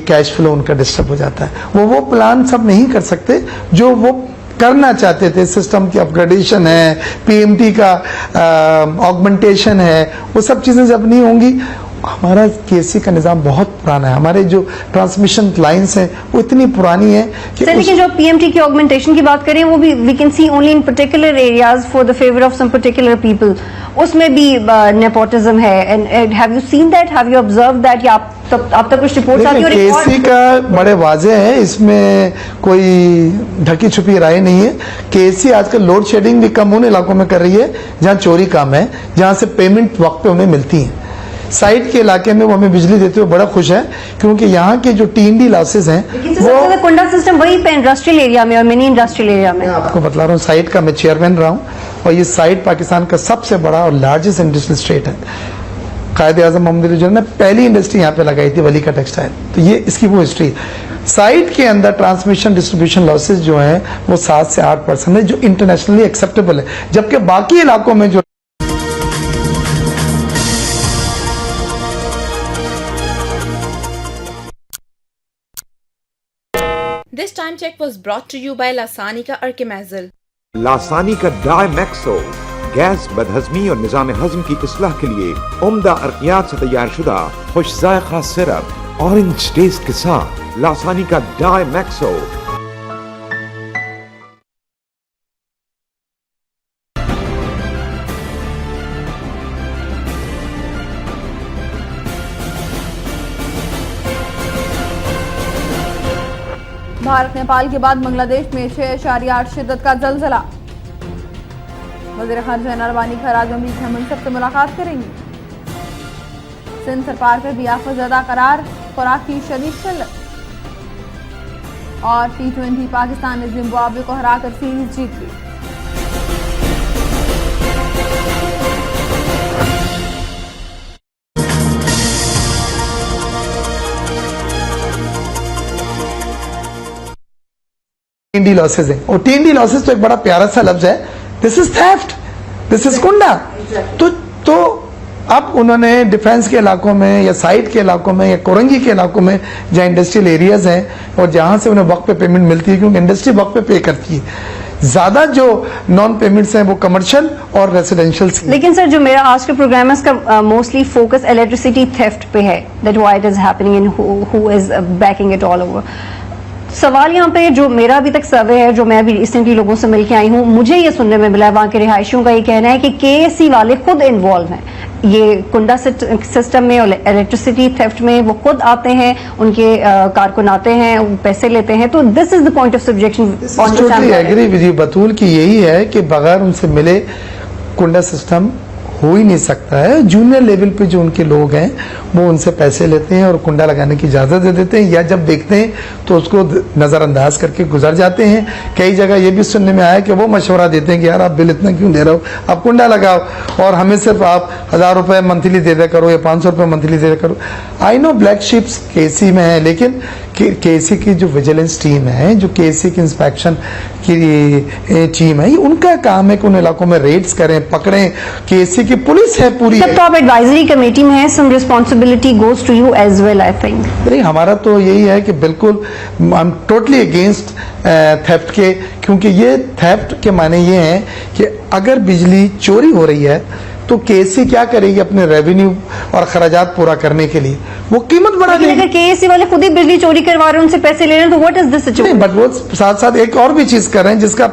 कैश फ्लो उनका डिस्टर्ब हो जाता है। वो प्लान सब नहीं कर सकते जो वो करना चाहते थे। सिस्टम की अपग्रेडेशन है, पीएमटी का ऑगमेंटेशन है, वो सब चीज़ें जब नहीं होंगी, हमारा केएससी का निज़ाम बहुत पुराना है, हमारे जो ट्रांसमिशन लाइंस हैं वो इतनी पुरानी है कि लेकिन जो पीएमटी की ऑगमेंटेशन की बात करें वो भी we can see only in particular areas for the favour of some particular people, उसमें भी नेपोटिज्म है। And have you seen that, have you observe that, या आप तक कुछ रिपोर्ट्स आती है? केएससी का बड़े वाजे है, इसमें कोई ढकी छुपी राय नहीं है। केएससी आजकल लोड शेडिंग भी कम उन इलाकों में कर रही है जहाँ चोरी कम है, जहाँ से पेमेंट वक्त पे उन्हें मिलती है। साइड के इलाके में वो हमें बिजली देते हुए बड़ा खुश है क्योंकि यहाँ के जो टीएनडी लॉसेस हैं वो कुंडा सिस्टम वही पे इंडस्ट्रियल एरिया में और मिनी इंडस्ट्रियल एरिया में। आपको बतला रहा हूँ, साइड का मैं चेयरमैन रहा हूँ और ये साइड पाकिस्तान का सबसे बड़ा और लार्जेस्ट इंडस्ट्रियल स्टेट है। कायद-ए-आज़म मोहम्मद अली जिन्ना ने पहली इंडस्ट्री यहाँ पे लगाई थी, वली का टेक्सटाइल, तो ये इसकी वो हिस्ट्री। साइड के अंदर ट्रांसमिशन डिस्ट्रीब्यूशन लॉसेस जो हैं वो 7 से 8% है, जो इंटरनेशनली एक्सेप्टेबल है, जबकि बाकी इलाकों में जो This time check was brought to you by Lasanica Archimazil. Lasanica डाइमैक्सो गैस, बदहजमी और निजाम हजम की इस्लाह के लिए उम्दा अर्कियात से तैयार शुदा खुश जायका सिरप ऑरेंज टेस्ट के साथ लासानिका डाइमैक्सो। भारत नेपाल के बाद बांग्लादेश में 6.8 शिद्दत का जलजला। वज़ीर खारजा नरवानी खराज अमरीकी हमसब से मुलाकात करेंगी। सिंध सरकार पर भी आफतज़दा करार, खुराक की शदीद किल्लत। और T20 पाकिस्तान ने जिम्बाब्वे को हराकर सीरीज जीत ली। टी लॉसेज है, और टी लॉसेज तो एक बड़ा प्यारा सा लफ्ज है, this is theft, this is कुंडा। तो अब उन्होंने डिफेंस के इलाकों में या साइट के इलाकों में या कोरंगी के इलाकों में जहाँ इंडस्ट्रियल एरियाज हैं और जहां से उन्हें वक्त पे पेमेंट मिलती है, क्योंकि इंडस्ट्री वक्त पे करती है, ज्यादा जो नॉन पेमेंट्स हैं वो कमर्शियल और रेसिडेंशियल। लेकिन सर जो मेरा आज का प्रोग्राम है उसका मोस्टली फोकस इलेक्ट्रिसिटी थेफ्ट पे है, that why it is happening and who is banking it all over. सवाल यहाँ पे जो मेरा अभी तक सर्वे है, जो मैं अभी रिसेंटली लोगों से मिलकर आई हूँ, मुझे ये सुनने में मिला है वहाँ के रिहायशियों का ये कहना है कि केएससी वाले खुद इन्वॉल्व हैं ये कुंडा सिस्टम में और इलेक्ट्रिसिटी थेफ्ट में। वो खुद आते हैं, उनके कारकुन आते हैं, पैसे लेते हैं। तो this is the point of subjection. Totally agree with you Batool की यही है कि बगैर उनसे मिले कुंडा सिस्टम हो ही नहीं सकता है। जूनियर लेवल पे जो उनके लोग हैं वो उनसे पैसे लेते हैं और कुंडा लगाने की इजाजत दे देते हैं, या जब देखते हैं तो उसको नजरअंदाज करके गुजर जाते हैं। कई जगह ये भी सुनने में आया कि वो मशवरा देते हैं कि यार आप बिल इतना क्यों दे रहे हो, आप कुंडा लगाओ और हमें सिर्फ आप 1000 रुपए मंथली दे दिया करो या 500 रुपए मंथली दे दिया करो। आई नो ब्लैक शिप्स केसी में है, लेकिन केसी की जो विजिलेंस टीम है, जो केसी की इंस्पेक्शन की टीम है, उनका काम है कि उन इलाकों में रेड्स करें, पकड़ें। केसी की पुलिस है पूरी। जब तो आप एडवाइजरी कमेटी में है, some responsibility goes to you as well I think. नहीं, हमारा तो यही है कि बिल्कुल I am totally against theft के, क्योंकि ये थेफ्ट के माने ये हैं कि अगर बिजली चोरी हो रही है तो केसी क्या करेगी अपने रेवेन्यू और खर्चात पूरा करने के लिए, वो कीमत बढ़ा देगी। अगर केएससी वाले खुद ही बिजली चोरी करवा रहे हैं, उनसे पैसे ले रहे हैं, तो what is this situation? But वो साथ साथ एक और भी चीज कर रहे हैं जिसका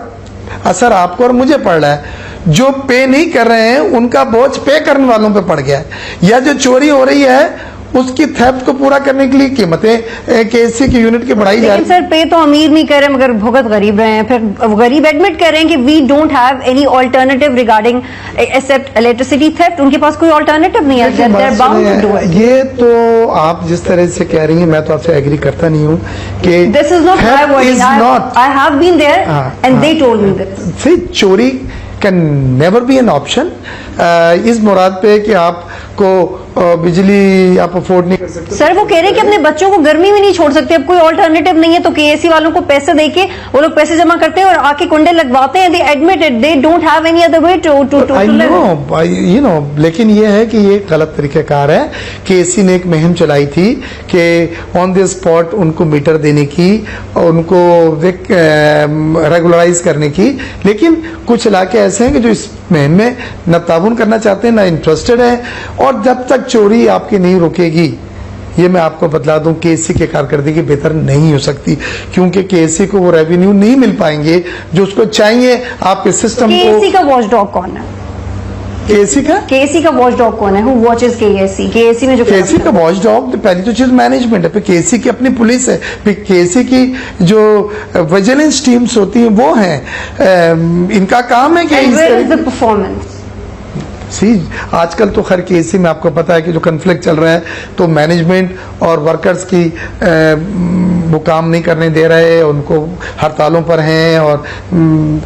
असर आपको और मुझे पड़ रहा है। जो पे नहीं कर रहे हैं उनका बोझ पे करने वालों पे पड़ गया है, या जो चोरी हो रही है उसकी थेफ्ट को पूरा करने के लिए कीमतें केएससी की यूनिट की बढ़ाई जा रही है। सर पे तो अमीर नहीं कर रहे मगर भुगत गरीब रहे हैं। फिर गरीब एडमिट कर रहे हैं कि we don't have any alternative regarding except electricity theft. उनके पास कोई ऑल्टरनेटिव नहीं है। They are bound to do it. ये तो आप जिस तरह से कह रही हैं, मैं तो आपसे एग्री करता नहीं हूँ कि this is not my wording. I have been there and they told me this. See चोरी can never be an option. इस मुराद पे कि आपको बिजली आप अफोर्ड नहीं कर सकते। सर वो कह रहे हैं कि अपने बच्चों को गर्मी में नहीं छोड़ सकते, अब कोई ऑल्टरनेटिव नहीं है, तो केएससी वालों को पैसे देके वो लोग पैसे जमा करते हैं और आके कुंडे लगवाते हैं। They admit it, they don't have any other way to you know. लेकिन ये है कि ये गलत तरीकेकार है। केएससी ने एक मुहिम चलाई थी कि ऑन द स्पॉट उनको मीटर देने की और उनको रेगुलराइज करने की, लेकिन कुछ इलाके ऐसे हैं कि जो इस मुहिम में न ताबून करना चाहते हैं, न इंटरेस्टेड है। और जब तक चोरी आपकी नहीं रुकेगी, ये मैं आपको बतला दूं, केएससी की कारकर्दगी बेहतर नहीं हो सकती, क्योंकि केएससी को वो रेवेन्यू नहीं मिल पाएंगे जो उसको चाहिए आपके सिस्टम को। केएससी का वॉचडॉग कौन है? केएससी का वॉचडॉग कौन है? Who watches KSC? केएससी में जो केएससी का वॉचडॉग पहली तो चीज मैनेजमेंट है, फिर केएससी की अपनी पुलिस है, फिर केएससी की जो विजिलेंस टीम्स होती हैं वो हैं। इनका काम है कि परफॉर्मेंस। सी आजकल तो खैर केएससी में आपको पता है कि जो कन्फ्लिक्ट चल रहा है, तो मैनेजमेंट और वर्कर्स की वो काम नहीं करने दे रहे, उनको हड़तालों पर हैं, और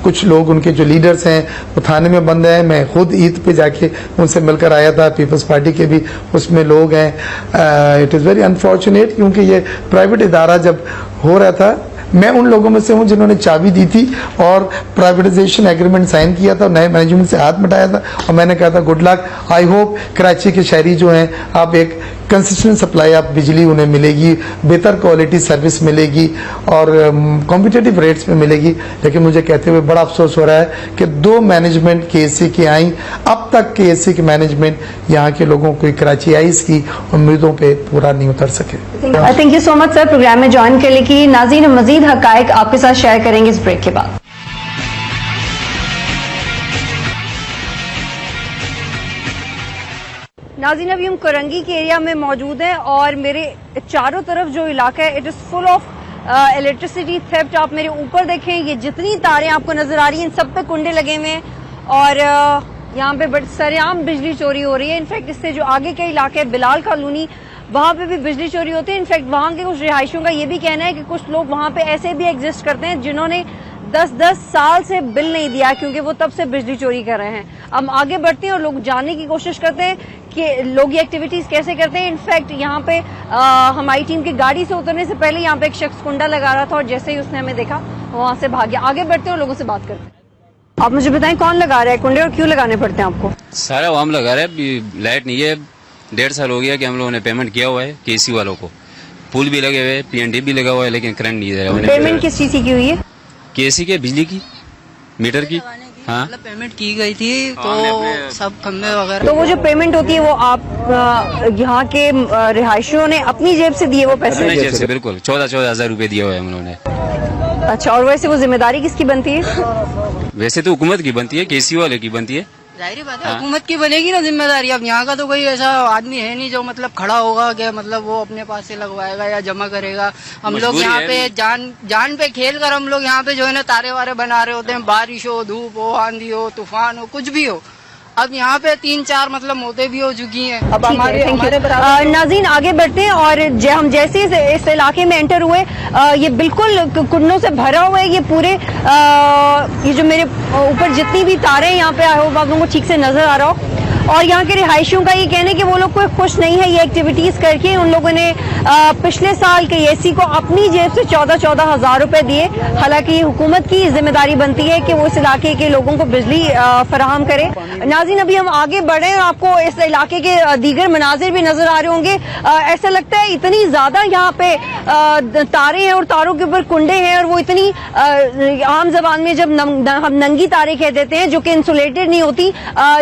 कुछ लोग उनके जो लीडर्स हैं वो थाने में बंद हैं। मैं खुद ईद पे जाके उनसे मिलकर आया था, पीपल्स पार्टी के भी उसमें लोग हैं। इट इज़ वेरी अनफॉर्चुनेट, क्योंकि ये प्राइवेट इदारा जब हो रहा था, मैं उन लोगों में से हूं जिन्होंने चाबी दी थी और प्राइवेटाइजेशन एग्रीमेंट साइन किया था, नए मैनेजमेंट से हाथ मिटाया था, और मैंने कहा था good luck, I hope Karachi के शहरी जो हैं आप एक कंसिस्टेंट सप्लाई आप बिजली उन्हें मिलेगी, बेहतर क्वालिटी सर्विस मिलेगी और कॉम्पिटिटिव रेट्स में मिलेगी। लेकिन मुझे कहते हुए बड़ा अफसोस हो रहा है कि 2 मैनेजमेंट केएससी की आई, अब तक केएससी की मैनेजमेंट यहाँ के लोगों को कराची आइज की उम्मीदों पे पूरा नहीं उतर सके। Thank you so much sir program में ज्वाइन करने की। नाज़रीन, मजीद हकायक आपके साथ शेयर करेंगे इस ब्रेक के बाद। नाज़रीन, अभी हम कोरंगी के एरिया में मौजूद हैं और मेरे चारों तरफ जो इलाका है it is full of electricity theft. आप मेरे ऊपर देखें, ये जितनी तारें आपको नजर आ रही हैं इन सब पे कुंडे लगे हुए हैं और यहाँ पे बड़ी सरेआम बिजली चोरी हो रही है। इनफैक्ट इससे जो आगे के इलाके है बिलाल कॉलोनी, वहां पे भी बिजली चोरी होती है। इनफैक्ट वहां के कुछ रिहायशियों का ये भी कहना है कि कुछ लोग वहां पे ऐसे भी एग्जिस्ट करते हैं जिन्होंने 10-10 साल से बिल नहीं दिया, क्योंकि वो तब से बिजली चोरी कर रहे हैं। अब आगे बढ़ते हैं और लोग जानने की कोशिश करते हैं कि लोग ये एक्टिविटीज कैसे करते हैं। इनफैक्ट यहाँ पे हमारी टीम की गाड़ी से उतरने से पहले यहाँ पे एक शख्स कुंडा लगा रहा था और जैसे ही उसने हमें देखा वहाँ से भाग गया। आगे बढ़ते हैं और लोगों से बात करते हैं। आप मुझे बताएं कौन लगा रहा है कुंडे और क्यों लगाने पड़ते हैं आपको? सारा वाम लगा रहा है, लाइट नहीं है। 1.5 साल हो गया कि हम लोगों ने पेमेंट किया हुआ है केसी वालों को, पुल भी लगे हुए, पीएनडी भी लगा हुआ है, लेकिन करंट नहीं दे रहा। पेमेंट किस चीज की हुई है? केसी के, बिजली की, मीटर की। हाँ, मतलब पेमेंट की गई थी तो सब खम्भे वगैरह। तो वो जो पेमेंट होती है वो आप यहाँ के रिहायशियों ने अपनी जेब से दिए वो पैसे? अपनी जेब से, बिल्कुल। 14 हज़ार रुपए दिए हुए हैं उन्होंने। अच्छा, और वैसे वो जिम्मेदारी किसकी बनती है? वैसे तो हुकूमत की बनती है, केसी वाले की बनती है। जाहिर बात है हुकूमत की बनेगी ना जिम्मेदारी। अब यहाँ का तो कोई ऐसा आदमी है नहीं जो मतलब खड़ा होगा कि मतलब वो अपने पास से लगवाएगा या जमा करेगा। हम लोग यहाँ पे जान पे खेल कर हम लोग यहाँ पे जो है ना तारे वारे बना रहे होते हैं। बारिश हो, धूप हो, आंधी हो, तूफान हो, कुछ भी हो। अब यहाँ पे 3-4 मतलब मौतें भी हो चुकी हैं। अब हमारे नाज़रीन आगे बढ़ते हैं और हम जैसे इस इलाके में एंटर हुए, ये बिल्कुल कुंडों से भरा हुआ है। ये पूरे ये जो मेरे ऊपर जितनी भी तारे हैं यहाँ पे आए हो, आप लोगों को ठीक से नजर आ रहा हो। और यहाँ के रिहायशियों का ये कहना है कि वो लोग कोई खुश नहीं है ये एक्टिविटीज करके। उन लोगों ने पिछले साल के एसी को अपनी जेब से 14 हज़ार रुपए दिए। हालांकि हुकूमत की जिम्मेदारी बनती है कि वो इस इलाके के लोगों को बिजली फराहम करे। नाज़रीन अभी हम आगे बढ़े और आपको इस इलाके के दीगर मनाजिर भी नजर आ रहे होंगे। ऐसा लगता है इतनी ज्यादा यहाँ पे तारे हैं और तारों के ऊपर कुंडे हैं, और वो इतनी आम जबान में जब हम नंगी तारे कह देते हैं जो कि इंसुलेटेड नहीं होती,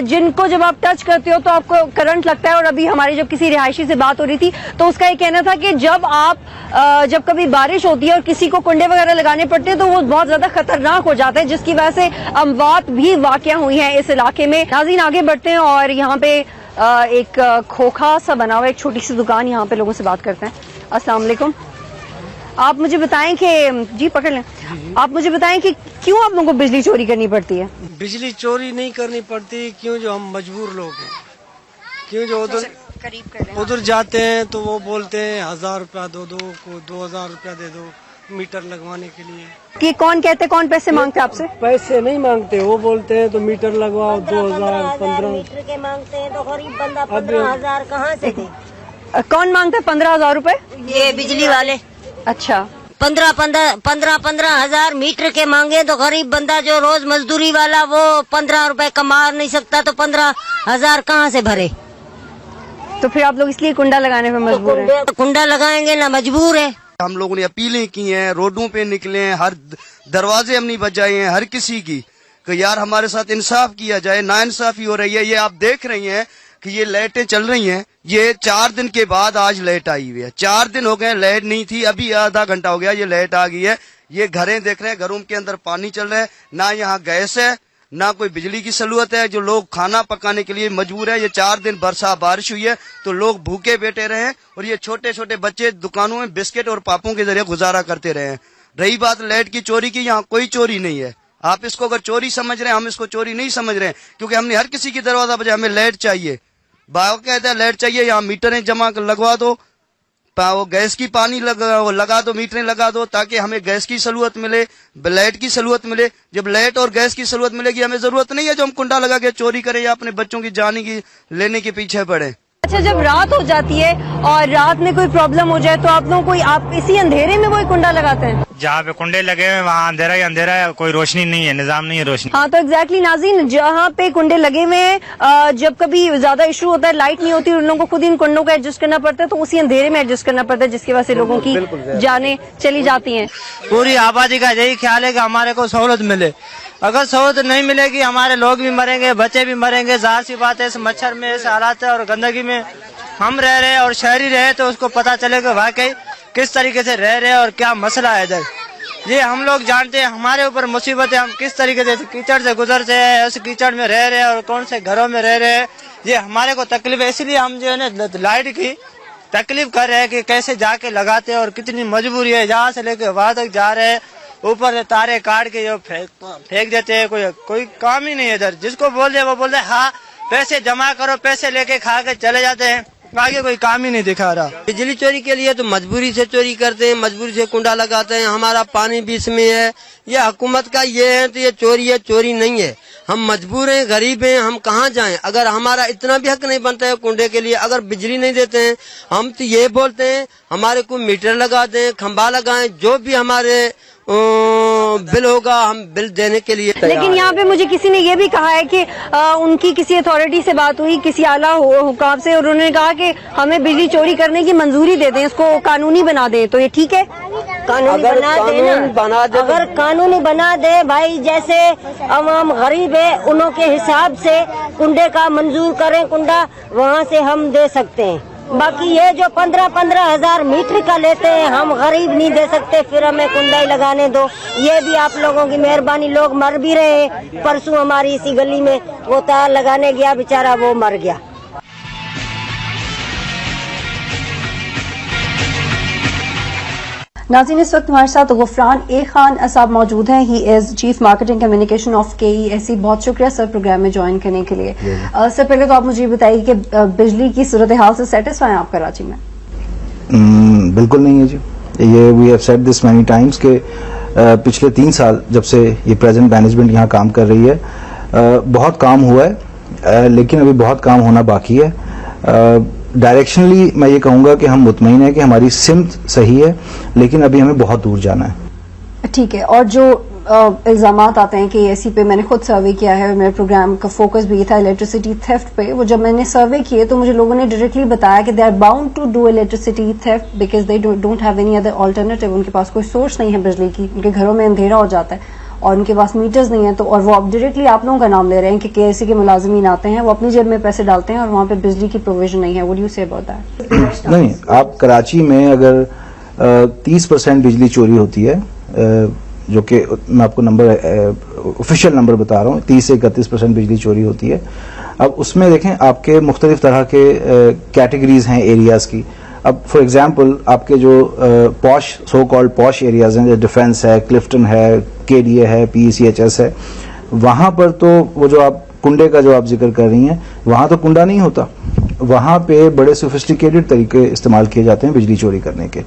जिनको जब आप टच करते हो तो आपको करंट लगता है। और अभी हमारी जब किसी रिहायशी से बात हो रही थी तो उसका ये कहना था कि जब कभी बारिश होती है और किसी को कुंडे वगैरह लगाने पड़ते हैं तो वो बहुत ज्यादा खतरनाक हो जाता है, जिसकी वजह से अमवात भी वाकया हुई हैं इस इलाके में। नाज़रीन आगे बढ़ते हैं और यहाँ पे एक खोखा सा बना हुआ एक छोटी सी दुकान, यहाँ पे लोगों से बात करते हैं। अस्सलाम वालेकुम। आप मुझे बताएं कि जी पकड़ लें, आप मुझे बताएं कि क्यों आप लोगों को बिजली चोरी करनी पड़ती है? बिजली चोरी नहीं करनी पड़ती, क्यों जो हम मजबूर लोग हैं, क्यों जो उधर जाते हैं तो वो बोलते हैं 1000 रुपया दो, को 2000 रुपया दे दो मीटर लगवाने के लिए। कि कौन कहते, कौन पैसे मांगते आपसे? पैसे नहीं मांगते, वो बोलते हैं तो मीटर लगवाओ 2000 15 मीटर के मांगते हैं तो गरीब बंदा 15,000 कहाँ से दे? कौन मांगता है 15,000 रुपए? ये बिजली वाले। अच्छा, 15,000 मीटर के मांगे तो गरीब बंदा जो रोज मजदूरी वाला वो 15 रुपए कमा नहीं सकता तो 15,000 कहाँ से भरे? तो फिर आप लोग इसलिए कुंडा लगाने पे मजबूर हैं? कुंडा लगाएंगे ना, मजबूर है। हम लोगों ने अपीलें की हैं, रोडों पे निकले हैं, हर दरवाजे हमने बजाए हैं हर किसी की कि यार हमारे साथ इंसाफ किया जाए। नाइंसाफी हो रही है। ये आप देख रही हैं कि ये लाइटें चल रही हैं, ये 4 दिन के बाद आज लाइट आई हुई है। 4 दिन हो गए लाइट नहीं थी, अभी आधा घंटा हो गया ये लाइट आ गई है। ये घरें देख रहे हैं, घरों के अंदर पानी चल रहा है, ना यहाँ गैस है ना कोई बिजली की सहूलत है। जो लोग खाना पकाने के लिए मजबूर है। ये 4 दिन बारिश हुई है तो लोग भूखे बैठे रहे हैं और ये छोटे छोटे बच्चे दुकानों में बिस्किट और पापों के जरिए गुजारा करते रहे हैं। रही बात लाइट की चोरी की, यहाँ कोई चोरी नहीं है। आप इसको अगर चोरी समझ रहे हैं, हम इसको चोरी नहीं समझ रहे हैं, क्योंकि हमने हर किसी की दरवाजा बजाया, हमें लाइट चाहिए। बायो कहता है लाइट चाहिए, यहाँ मीटरें जमा कर लगवा दो, वो गैस की पानी लगा दो, मीटरें लगा दो, ताकि हमें गैस की सहूलत मिले, लाइट की सहूलत मिले। जब लाइट और गैस की सहूलत मिलेगी, हमें जरूरत नहीं है जो हम कुंडा लगा के चोरी करें या अपने बच्चों की जान की लेने के पीछे पड़े। अच्छा, जब रात हो जाती है और रात में कोई प्रॉब्लम हो जाए तो आप लोग आप इसी अंधेरे में कोई कुंडा लगाते हैं? जहाँ पे कुंडे लगे हुए वहाँ अंधेरा ही अंधेरा है, कोई रोशनी नहीं है, निजाम नहीं है रोशनी। हाँ, तो एग्जैक्टली नाज़रीन, जहाँ पे कुंडे लगे हुए हैं, जब कभी ज्यादा इशू होता है, लाइट नहीं होती, उन लोगों को खुद इन कुंडों को एडजस्ट करना पड़ता है, तो उसी अंधेरे में एडजस्ट करना पड़ता है, जिसकी वजह से लोगों की जानें चली जाती हैं। पूरी आबादी का यही ख्याल है कि हमारे को सहूलत मिले। अगर सहूलत नहीं मिलेगी हमारे लोग भी मरेंगे, बच्चे भी मरेंगे। जाहिर सी बात है, इस मच्छर में, इस हालात और गंदगी में हम रह रहे हैं और शहरी रहे तो उसको पता चलेगा वाकई किस तरीके से रह रहे हैं और क्या मसला है इधर। ये हम लोग जानते हैं, हमारे ऊपर मुसीबत है, हम किस तरीके से कीचड़ से गुजरते हैं, उस कीचड़ में रह रहे हैं और कौन से घरों में रह रहे हैं। ये हमारे को तकलीफ है, इसलिए हम जो है ना लाइट की तकलीफ कर रहे हैं कि कैसे जाके लगाते हैं और कितनी मजबूरी है। यहाँ से लेके वहां तक जा रहे हैं, ऊपर से तारे काट के जो फेंक देते हैं, कोई काम ही नहीं है इधर। जिसको बोल दे वो बोल दे हाँ पैसे जमा करो, पैसे लेके खा के चले जाते हैं, आगे कोई काम ही नहीं दिखा रहा। बिजली चोरी के लिए तो मजबूरी से चोरी करते हैं, मजबूरी से कुंडा लगाते हैं। हमारा पानी भी इसमें है, ये हुकूमत का ये है तो ये चोरी है, चोरी नहीं है। हम मजबूर हैं, गरीब हैं, हम कहाँ जाएं? अगर हमारा इतना भी हक नहीं बनता है कुंडे के लिए, अगर बिजली नहीं देते हैं हम तो ये बोलते हैं हमारे को मीटर लगा दें, खंबा लगाएं, जो भी हमारे बिल होगा, हम बिल देने के लिए तैयार लेकिन यहाँ पे मुझे किसी ने ये भी कहा है कि उनकी किसी अथॉरिटी से बात हुई, किसी आला हुकाम से, और उन्होंने कहा कि हमें बिजली चोरी करने की मंजूरी दे दें, इसको कानूनी बना दें। तो ये ठीक है? कानूनी बना दे, अगर कानूनी बना दे भाई, जैसे अवाम गरीब है उन्हों के हिसाब से कुंडे का मंजूर करें, कुंडा वहाँ से हम दे सकते हैं। बाकी ये जो 15-15 हजार मीटर का लेते हैं, हम गरीब नहीं दे सकते, फिर हमें कुंडा ही लगाने दो। ये भी आप लोगों की मेहरबानी। लोग मर भी रहे हैं। परसों हमारी इसी गली में वो तार लगाने गया, बेचारा वो मर गया। नाज़रीन, इस वक्त हमारे साथ गुफरान ए खान साहब मौजूद हैं। He is chief marketing communication of KESE। बहुत शुक्रिया सर प्रोग्राम में ज्वाइन करने के लिए। सर, पहले तो आप मुझे बताइए कि बिजली की सूरत हाल से सेटिस्फाई हैं आप कराची में? बिल्कुल नहीं है जी। ये we have said this many times के पिछले 3 साल जब से ये प्रेजेंट मैनेजमेंट यहाँ काम कर रही है, बहुत काम हुआ है, लेकिन अभी बहुत काम होना बाकी है। डायरेक्शनली मैं ये कहूंगा कि हम मुतमईन है कि हमारी सिमत सही है, लेकिन अभी हमें बहुत दूर जाना है। ठीक है। और जो इल्जामात आते हैं कि KESE पे, मैंने खुद सर्वे किया है, मेरे प्रोग्राम का फोकस भी था इलेक्ट्रिसिटी थेफ्ट पे। वो जब मैंने सर्वे किए तो मुझे लोगों ने डायरेक्टली बताया कि they are bound to do electricity theft because they don't have any other alternative. उनके पास कोई सोर्स नहीं है बिजली की, उनके घरों में अंधेरा हो जाता है और उनके पास मीटर्स नहीं है। तो और वो अब डायरेक्टली आप लोगों का नाम ले रहे हैं कि KESE के मुलाजिमीन आते हैं, वो अपनी जेब में पैसे डालते हैं और वहाँ पे बिजली की प्रोविजन नहीं है। What do you say about that? नहीं, आप कराची में अगर 30% बिजली चोरी होती है, जो कि मैं आपको नंबर ऑफिशियल नंबर बता रहा हूँ, 30 से 31% बिजली चोरी होती है। अब उसमें देखें आपके मुख्तलिफ तरह के कैटेगरीज हैं एरियाज की। अब फॉर एग्जांपल आपके जो posh, so called posh areas हैं, जैसे डिफेंस है, क्लिफ्टन है, KDA है, PECHS है, वहां पर तो वो जो आप कुंडे का जो आप जिक्र कर रही हैं, वहां तो कुंडा नहीं होता। वहां पे बड़े सोफिस्टिकेटेड तरीके इस्तेमाल किए जाते हैं बिजली चोरी करने के।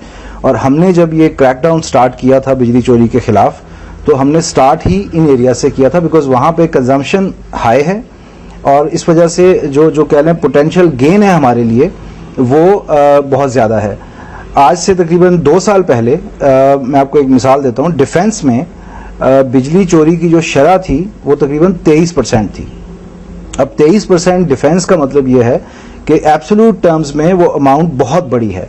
और हमने जब ये क्रैकडाउन स्टार्ट किया था बिजली चोरी के खिलाफ, तो हमने स्टार्ट ही इन एरिया से किया था, बिकॉज वहां पे कंजम्पशन हाई है और इस वजह से जो कह लें पोटेंशियल गेन है हमारे लिए वो बहुत ज्यादा है। आज से तकरीबन 2 साल पहले मैं आपको एक मिसाल देता हूँ, डिफेंस में बिजली चोरी की जो शरह थी वो तकरीबन 23% थी। अब 23% डिफेंस का मतलब ये है कि एब्सोल्यूट टर्म्स में वो अमाउंट बहुत बड़ी है।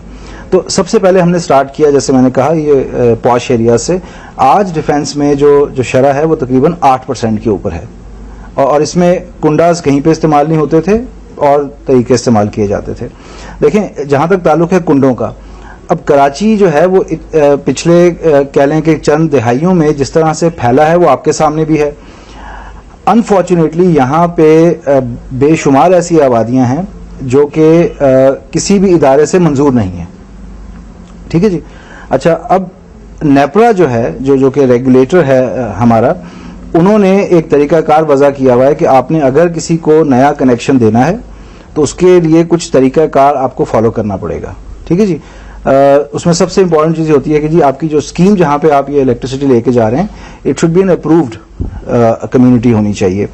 तो सबसे पहले हमने स्टार्ट किया, जैसे मैंने कहा, ये पॉश एरिया से। आज डिफेंस में जो शरह है वो तकरीबन 8% के ऊपर है और इसमें कुंडास कहीं पे इस्तेमाल नहीं होते थे और तरीके इस्तेमाल किए जाते थे। देखें, जहां तक ताल्लुक है कुंडों का, अब कराची जो है वो पिछले कह लें कि चंद दिहाइयों में जिस तरह से फैला है वो आपके सामने भी है। अनफॉर्चुनेटली यहाँ पे बेशुमार ऐसी आबादियां हैं जो कि किसी भी इदारे से मंजूर नहीं है। ठीक है जी। अच्छा, अब नेपरा जो है, जो कि रेगुलेटर है हमारा, उन्होंने एक तरीकाकार वजह किया हुआ है कि आपने अगर किसी को नया कनेक्शन देना है तो उसके लिए कुछ तरीकाकार आपको फॉलो करना पड़ेगा। ठीक है जी। उसमें सबसे इंपॉर्टेंट चीज होती है कि जी आपकी जो स्कीम जहां पे आप ये इलेक्ट्रिसिटी लेके जा रहे हैं, it should be an approved community होनी चाहिए।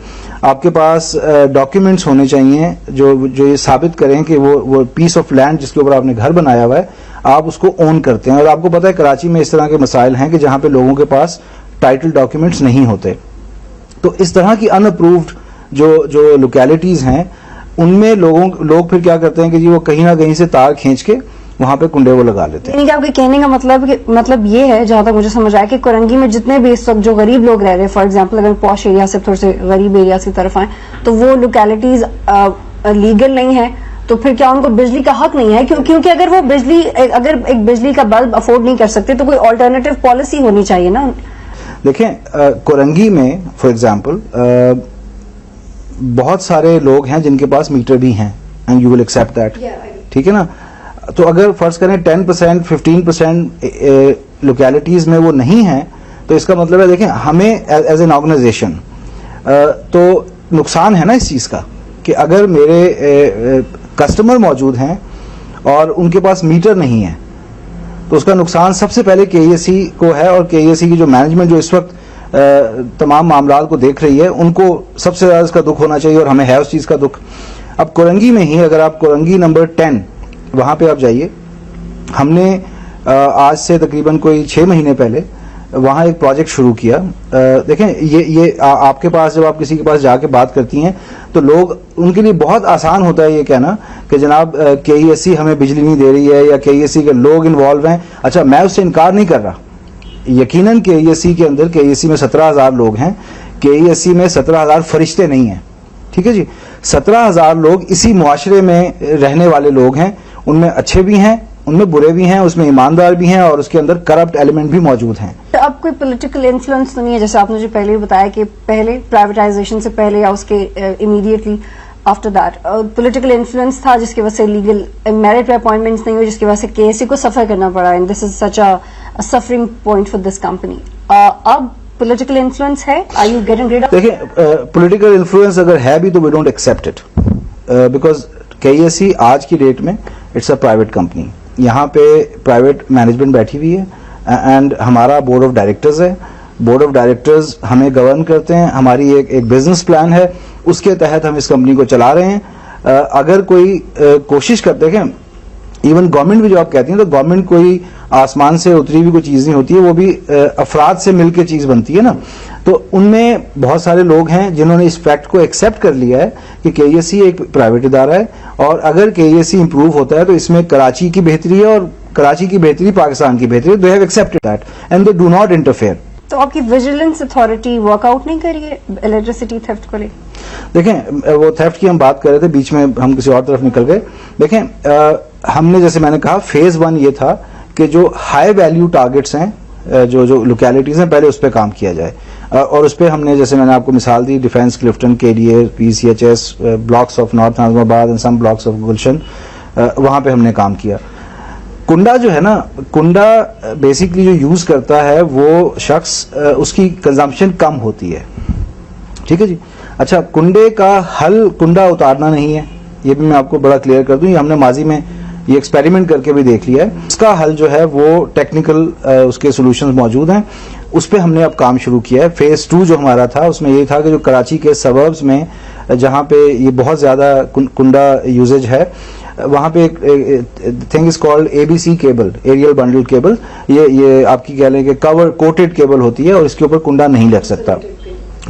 आपके पास डॉक्यूमेंट्स होने चाहिए जो ये साबित करें कि वो पीस ऑफ लैंड जिसके ऊपर आपने घर बनाया हुआ है आप उसको ओन करते हैं। और आपको पता है कराची में इस तरह के मसाइल हैं कि जहां पे लोगों के पास टाइटल डॉक्यूमेंट्स नहीं होते। तो इस तरह की अनअप्रूव्ड जो लोकेलिटीज हैं उनमें लोग फिर क्या करते हैं कि जी वो कहीं ना कहीं से तार खींच के वहां पे कुंडे वो लगा लेते हैं। यानी कि आपके कहने का मतलब ये है, जहां तक मुझे समझ आया, कि कोरंगी में जितने भी इस वक्त जो गरीब लोग रह रहे हैं, फॉर एग्जांपल अगर पॉश एरिया से थोड़े से गरीब एरिया की तरफ आए, तो वो लोकेलिटीज लीगल नहीं है, तो फिर क्या उनको बिजली का हक नहीं है? क्योंकि अगर एक बिजली का बल्ब अफोर्ड नहीं कर सकते तो कोई ऑल्टरनेटिव पॉलिसी होनी चाहिए ना। देखें, कोरंगी में फॉर एग्जांपल बहुत सारे लोग हैं जिनके पास मीटर भी हैं, and you will accept that. ठीक है ना। तो अगर फर्ज करें 10% 15% लोकेलिटीज में वो नहीं है, तो इसका मतलब है, देखें, हमें एज एन ऑर्गेनाइजेशन तो नुकसान है ना इस चीज का कि अगर मेरे कस्टमर मौजूद हैं और उनके पास मीटर नहीं है, तो उसका नुकसान सबसे पहले KESE को है। और KESE की जो मैनेजमेंट जो इस वक्त तमाम मामलात को देख रही है, उनको सबसे ज्यादा इसका दुख होना चाहिए और हमें है उस चीज का दुख। अब कोरंगी में ही, अगर आप कोरंगी नंबर 10 वहां पे आप जाइए, हमने आज से तकरीबन कोई 6 महीने पहले वहाँ एक प्रोजेक्ट शुरू किया। देखें ये आपके पास जब आप किसी के पास जाके बात करती हैं तो लोग उनके लिए बहुत आसान होता है ये कहना कि जनाब KESC हमें बिजली नहीं दे रही है या KESC के लोग इन्वॉल्व हैं। अच्छा, मैं उससे इनकार नहीं कर रहा, यकीनन KESC के अंदर KESC में 17,000 लोग हैं, KESC में 17,000 फरिश्ते नहीं हैं, ठीक है जी। 17,000 लोग इसी मुआशरे में रहने वाले लोग हैं, उनमें अच्छे भी हैं, उनमें बुरे भी हैं, उसमें ईमानदार भी हैं और उसके अंदर करप्ट एलिमेंट भी मौजूद हैं। तो अब कोई पॉलिटिकल इन्फ्लुएंस तो नहीं है, जैसे आपने जो पहले भी बताया कि पहले प्राइवेटाइजेशन से पहले या उसके immediately after that political influence था जिसकी वजह से लीगल मेरिट पे अपॉइंटमेंट्स नहीं हुई, जिसकी वजह से KESC को सफर करना पड़ा and this is such a suffering point for this company. अब पॉलिटिकल इन्फ्लुएंस है, are you getting rid of? देखिए, पॉलिटिकल इन्फ्लुएंस अगर है भी तो we don't accept it, because KESC आज की डेट में इट्स अ प्राइवेट कंपनी, यहाँ पे प्राइवेट मैनेजमेंट बैठी हुई है एंड हमारा बोर्ड ऑफ डायरेक्टर्स है। बोर्ड ऑफ डायरेक्टर्स हमें गवर्न करते हैं, हमारी एक बिजनेस प्लान है, उसके तहत हम इस कंपनी को चला रहे हैं। अगर कोई कोशिश करते हैं, इवन गवर्नमेंट भी जो आप कहती हैं, तो गवर्नमेंट कोई आसमान से उतरी हुई कोई चीज नहीं होती है, वो भी अफराद से मिलकर चीज बनती है ना। तो उनमें बहुत सारे लोग हैं जिन्होंने इस फैक्ट को एक्सेप्ट कर लिया है कि KESC एक प्राइवेट इदारा है और अगर KESC इंप्रूव होता है तो इसमें कराची की बेहतरी है और कराची की बेहतरी पाकिस्तान की बेहतरी। They have accepted that and they do not interfere. तो आपकी विजिलेंस अथॉरिटी वर्कआउट नहीं करी है इलेक्ट्रिसिटी थेफ्ट को लेकर? देखें, वो थेफ्ट की हम बात कर रहे थे, बीच में हम किसी और तरफ निकल गए। देखें, हमने जैसे मैंने कहा फेज 1 ये था कि जो हाई वैल्यू टारगेट्स हैं, जो लोकेलिटीज हैं, पहले उस पर काम किया जाए और उस पर हमने, जैसे मैंने आपको मिसाल दी, डिफेंस क्लिफ्टन के लिए PCHS blocks of north Nazimabad and some blocks of Gulshan, वहां पे हमने काम किया। कुंडा जो है ना, कुंडा बेसिकली जो यूज करता है वो शख्स, उसकी कंजम्पशन कम होती है, ठीक है जी। अच्छा, कुंडे का हल कुंडा उतारना नहीं है, ये भी मैं आपको बड़ा क्लियर कर दूं, ये हमने माजी में ये एक्सपेरिमेंट करके भी देख लिया है। इसका हल जो है वो टेक्निकल उसके सॉल्यूशंस मौजूद हैं, उस पर हमने अब काम शुरू किया है। फेज 2 जो हमारा था उसमें ये था कि जो कराची के सबर्ब्स में जहां पे ये बहुत ज्यादा कुंडा यूजेज है, वहां पे एक thing is called ABC cable, aerial bundle cable. ये आपकी कह लें कि कवर कोटेड केबल होती है और इसके ऊपर कुंडा नहीं लग सकता।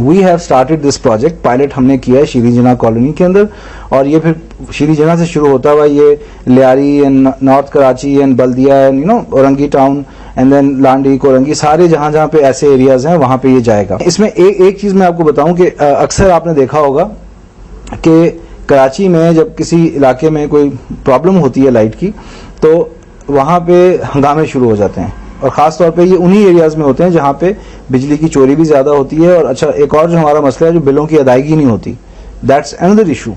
We have started this project, pilot हमने किया है शीरी जना कॉलोनी के अंदर और ये फिर शीरी जना से शुरू होता हुआ ये Lyari and north Karachi and Baldia and Orangi town and then Landhi, Korangi, सारे जहां जहां पे ऐसे एरियाज हैं वहां पे ये जाएगा। इसमें एक चीज मैं आपको बताऊं कि अक्सर आपने देखा होगा कि कराची में जब किसी इलाके में कोई प्रॉब्लम होती है लाइट की तो वहां पे हंगामे शुरू हो जाते हैं और खास तौर पे ये उन्हीं एरियाज में होते हैं जहां पे बिजली की चोरी भी ज्यादा होती है। और अच्छा, एक और जो हमारा मसला है, जो बिलों की अदायगी नहीं होती, दैट्स अनदर इशू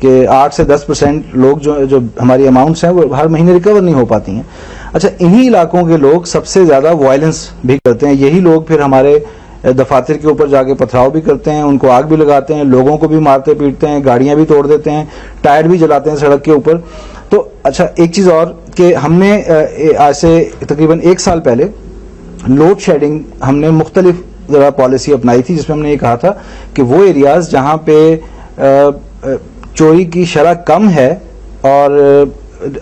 कि 8 से 10% लोग जो हमारी अमाउंट्स हैं वो हर महीने रिकवर नहीं हो पाती हैं। अच्छा, इन्हीं इलाकों के लोग सबसे ज्यादा वायलेंस भी करते हैं, यही लोग फिर हमारे दफातर के ऊपर जाके पथराव भी करते हैं, उनको आग भी लगाते हैं, लोगों को भी मारते पीटते हैं, गाड़ियां भी तोड़ देते हैं, टायर भी जलाते हैं सड़क के ऊपर। तो अच्छा, एक चीज और कि हमने आज से तकरीबन 1 साल पहले लोड शेडिंग हमने मुख्तलिफ जरा पॉलिसी अपनाई थी, जिसमें हमने ये कहा था कि वो एरियाज जहां पे चोरी की शरह कम है और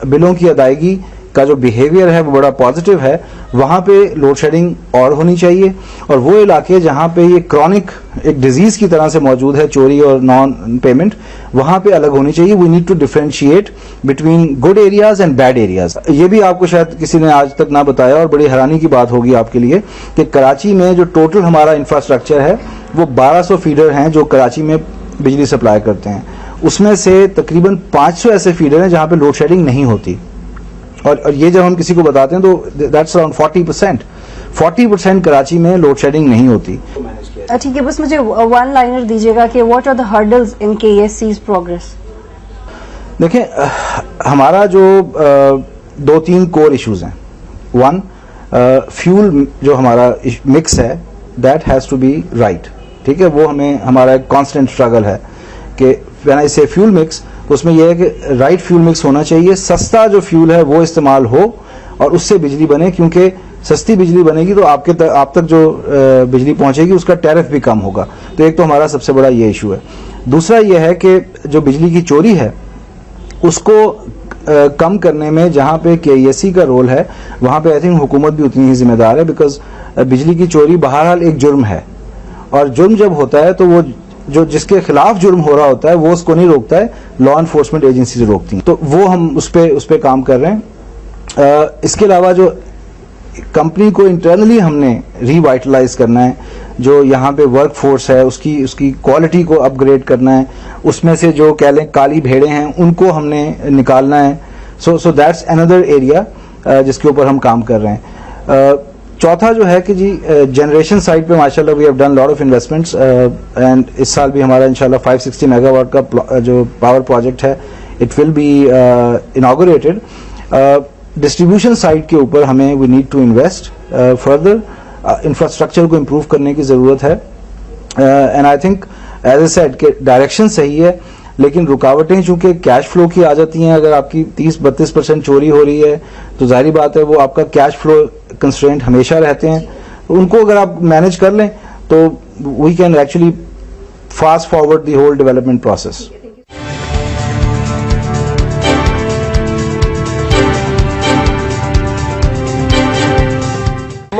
बिलों की अदायगी का जो बिहेवियर है वो बड़ा पॉजिटिव है, वहां पे लोड शेडिंग और होनी चाहिए। और वो इलाके जहां पे ये क्रॉनिक एक डिजीज की तरह से मौजूद है, चोरी और नॉन पेमेंट, वहां पे अलग होनी चाहिए। We need to differentiate between good areas and bad areas. ये भी आपको शायद किसी ने आज तक ना बताया और बड़ी हैरानी की बात होगी आपके लिए कि कराची में जो टोटल हमारा इंफ्रास्ट्रक्चर है वो 1200 फीडर हैं जो कराची में बिजली सप्लाई करते हैं। उसमें से तकरीबन 500 ऐसे फीडर हैं जहां पे लोड शेडिंग नहीं होती। और ये जब हम किसी को बताते हैं तो दैट्स अराउंड 40% कराची में लोड शेडिंग नहीं होती। ठीक है, बस मुझे वन लाइनर दीजिएगा कि what are the hurdles in KESC's progress? देखें, हमारा जो 2-3 कोर इश्यूज हैं। 1, फ्यूल जो हमारा मिक्स है that has to be right, ठीक है, वो हमें हमारा एक कांस्टेंट स्ट्रगल है कि व्हेन आई से फ्यूल मिक्स तो उसमें यह है कि राइट फ्यूल मिक्स होना चाहिए, सस्ता जो फ्यूल है वो इस्तेमाल हो और उससे बिजली बने, क्योंकि सस्ती बिजली बनेगी तो आप तक जो बिजली पहुंचेगी उसका टैरिफ भी कम होगा। तो एक तो हमारा सबसे बड़ा ये इशू है। दूसरा ये है कि जो बिजली की चोरी है उसको कम करने में जहां पे केईएससी का रोल है वहां पे आई थिंक हुकूमत भी उतनी ही जिम्मेदार है, बिकॉज बिजली की चोरी बहरहाल एक जुर्म है और जुर्म जब होता है तो वो जो जिसके खिलाफ जुर्म हो रहा होता है वो उसको नहीं रोकता है, लॉ एनफोर्समेंट एजेंसी रोकती है। तो वो हम उस पे काम कर रहे हैं। इसके अलावा जो कंपनी को इंटरनली हमने रिवाइटलाइज करना है, जो यहाँ पे वर्क फोर्स है उसकी क्वालिटी को अपग्रेड करना है, उसमें से जो कह लें काली भेड़ें हैं उनको हमने निकालना है। सो दैट्स अनदर एरिया जिसके ऊपर हम काम कर रहे हैं। चौथा जो है कि जी जनरेशन साइड पे माशाल्लाह we have done lot of investments and इस साल भी हमारा इंशाल्लाह 560 मेगावाट का जो पावर प्रोजेक्ट है it will be inaugurated. Distribution side के ऊपर हमें we need to invest further, infrastructure को इम्प्रूव करने की जरूरत है and I think as a said के डायरेक्शन सही है, लेकिन रुकावटें चूंकि कैश फ्लो की आ जाती हैं। अगर आपकी 30-32% चोरी हो रही है तो जाहिर बात है वो आपका कैश फ्लो कंस्ट्रेंट हमेशा रहते हैं, उनको अगर आप मैनेज कर लें तो we can actually fast forward the whole development process.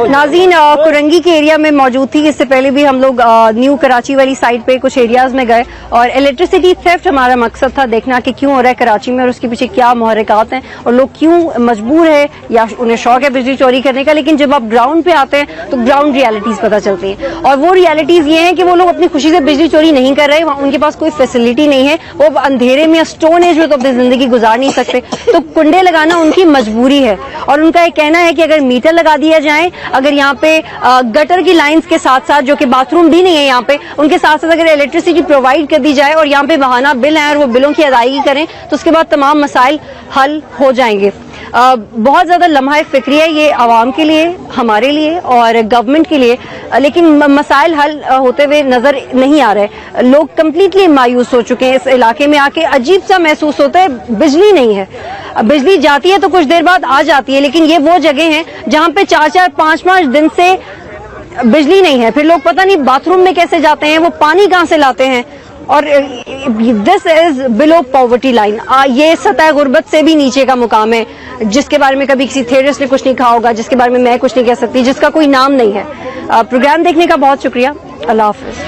नाज़रीन, कुरंगी के एरिया में मौजूद थी। इससे पहले भी हम लोग न्यू कराची वाली साइड पे कुछ एरियाज में गए और इलेक्ट्रिसिटी थेफ्ट हमारा मकसद था देखना कि क्यों हो रहा है कराची में और उसके पीछे क्या मुहर्रिकात हैं और लोग क्यों मजबूर है या उन्हें शौक है बिजली चोरी करने का। लेकिन जब आप ग्राउंड पे आते हैं तो ग्राउंड रियलिटीज पता चलती हैं और वो रियलिटीज ये हैं कि वो लोग अपनी खुशी से बिजली चोरी नहीं कर रहे, उनके पास कोई फैसिलिटी नहीं है, वो अंधेरे में स्टोन एज में तो अपनी जिंदगी गुजार नहीं सकते, तो कुंडे लगाना उनकी मजबूरी है। और उनका एक कहना है कि अगर मीटर लगा दिया जाए, अगर यहाँ पे गटर की लाइंस के साथ साथ जो कि बाथरूम भी नहीं है यहाँ पे, उनके साथ साथ अगर इलेक्ट्रिसिटी प्रोवाइड कर दी जाए और यहाँ पे बहाना बिल है और वो बिलों की अदायगी करें तो उसके बाद तमाम मसाइल हल हो जाएंगे। बहुत ज्यादा लम्हा फिक्री है ये आवाम के लिए, हमारे लिए और गवर्नमेंट के लिए, लेकिन मसाइल हल होते हुए नजर नहीं आ रहे। लोग कम्प्लीटली मायूस हो चुके हैं। इस इलाके में आके अजीब सा महसूस होता है, बिजली नहीं है। बिजली जाती है तो कुछ देर बाद आ जाती है, लेकिन ये वो जगह है जहाँ पे 4-4, 5-5 दिन से बिजली नहीं है। फिर लोग पता नहीं बाथरूम में कैसे जाते हैं, वो पानी कहाँ से लाते हैं। और this is below poverty line. ये सतह गुर्बत से भी नीचे का मुकाम है, जिसके बारे में कभी किसी थियरिस्ट ने कुछ नहीं कहा होगा, जिसके बारे में मैं कुछ नहीं कह सकती, जिसका कोई नाम नहीं है। प्रोग्राम देखने का बहुत शुक्रिया। अल्लाह हाफिज।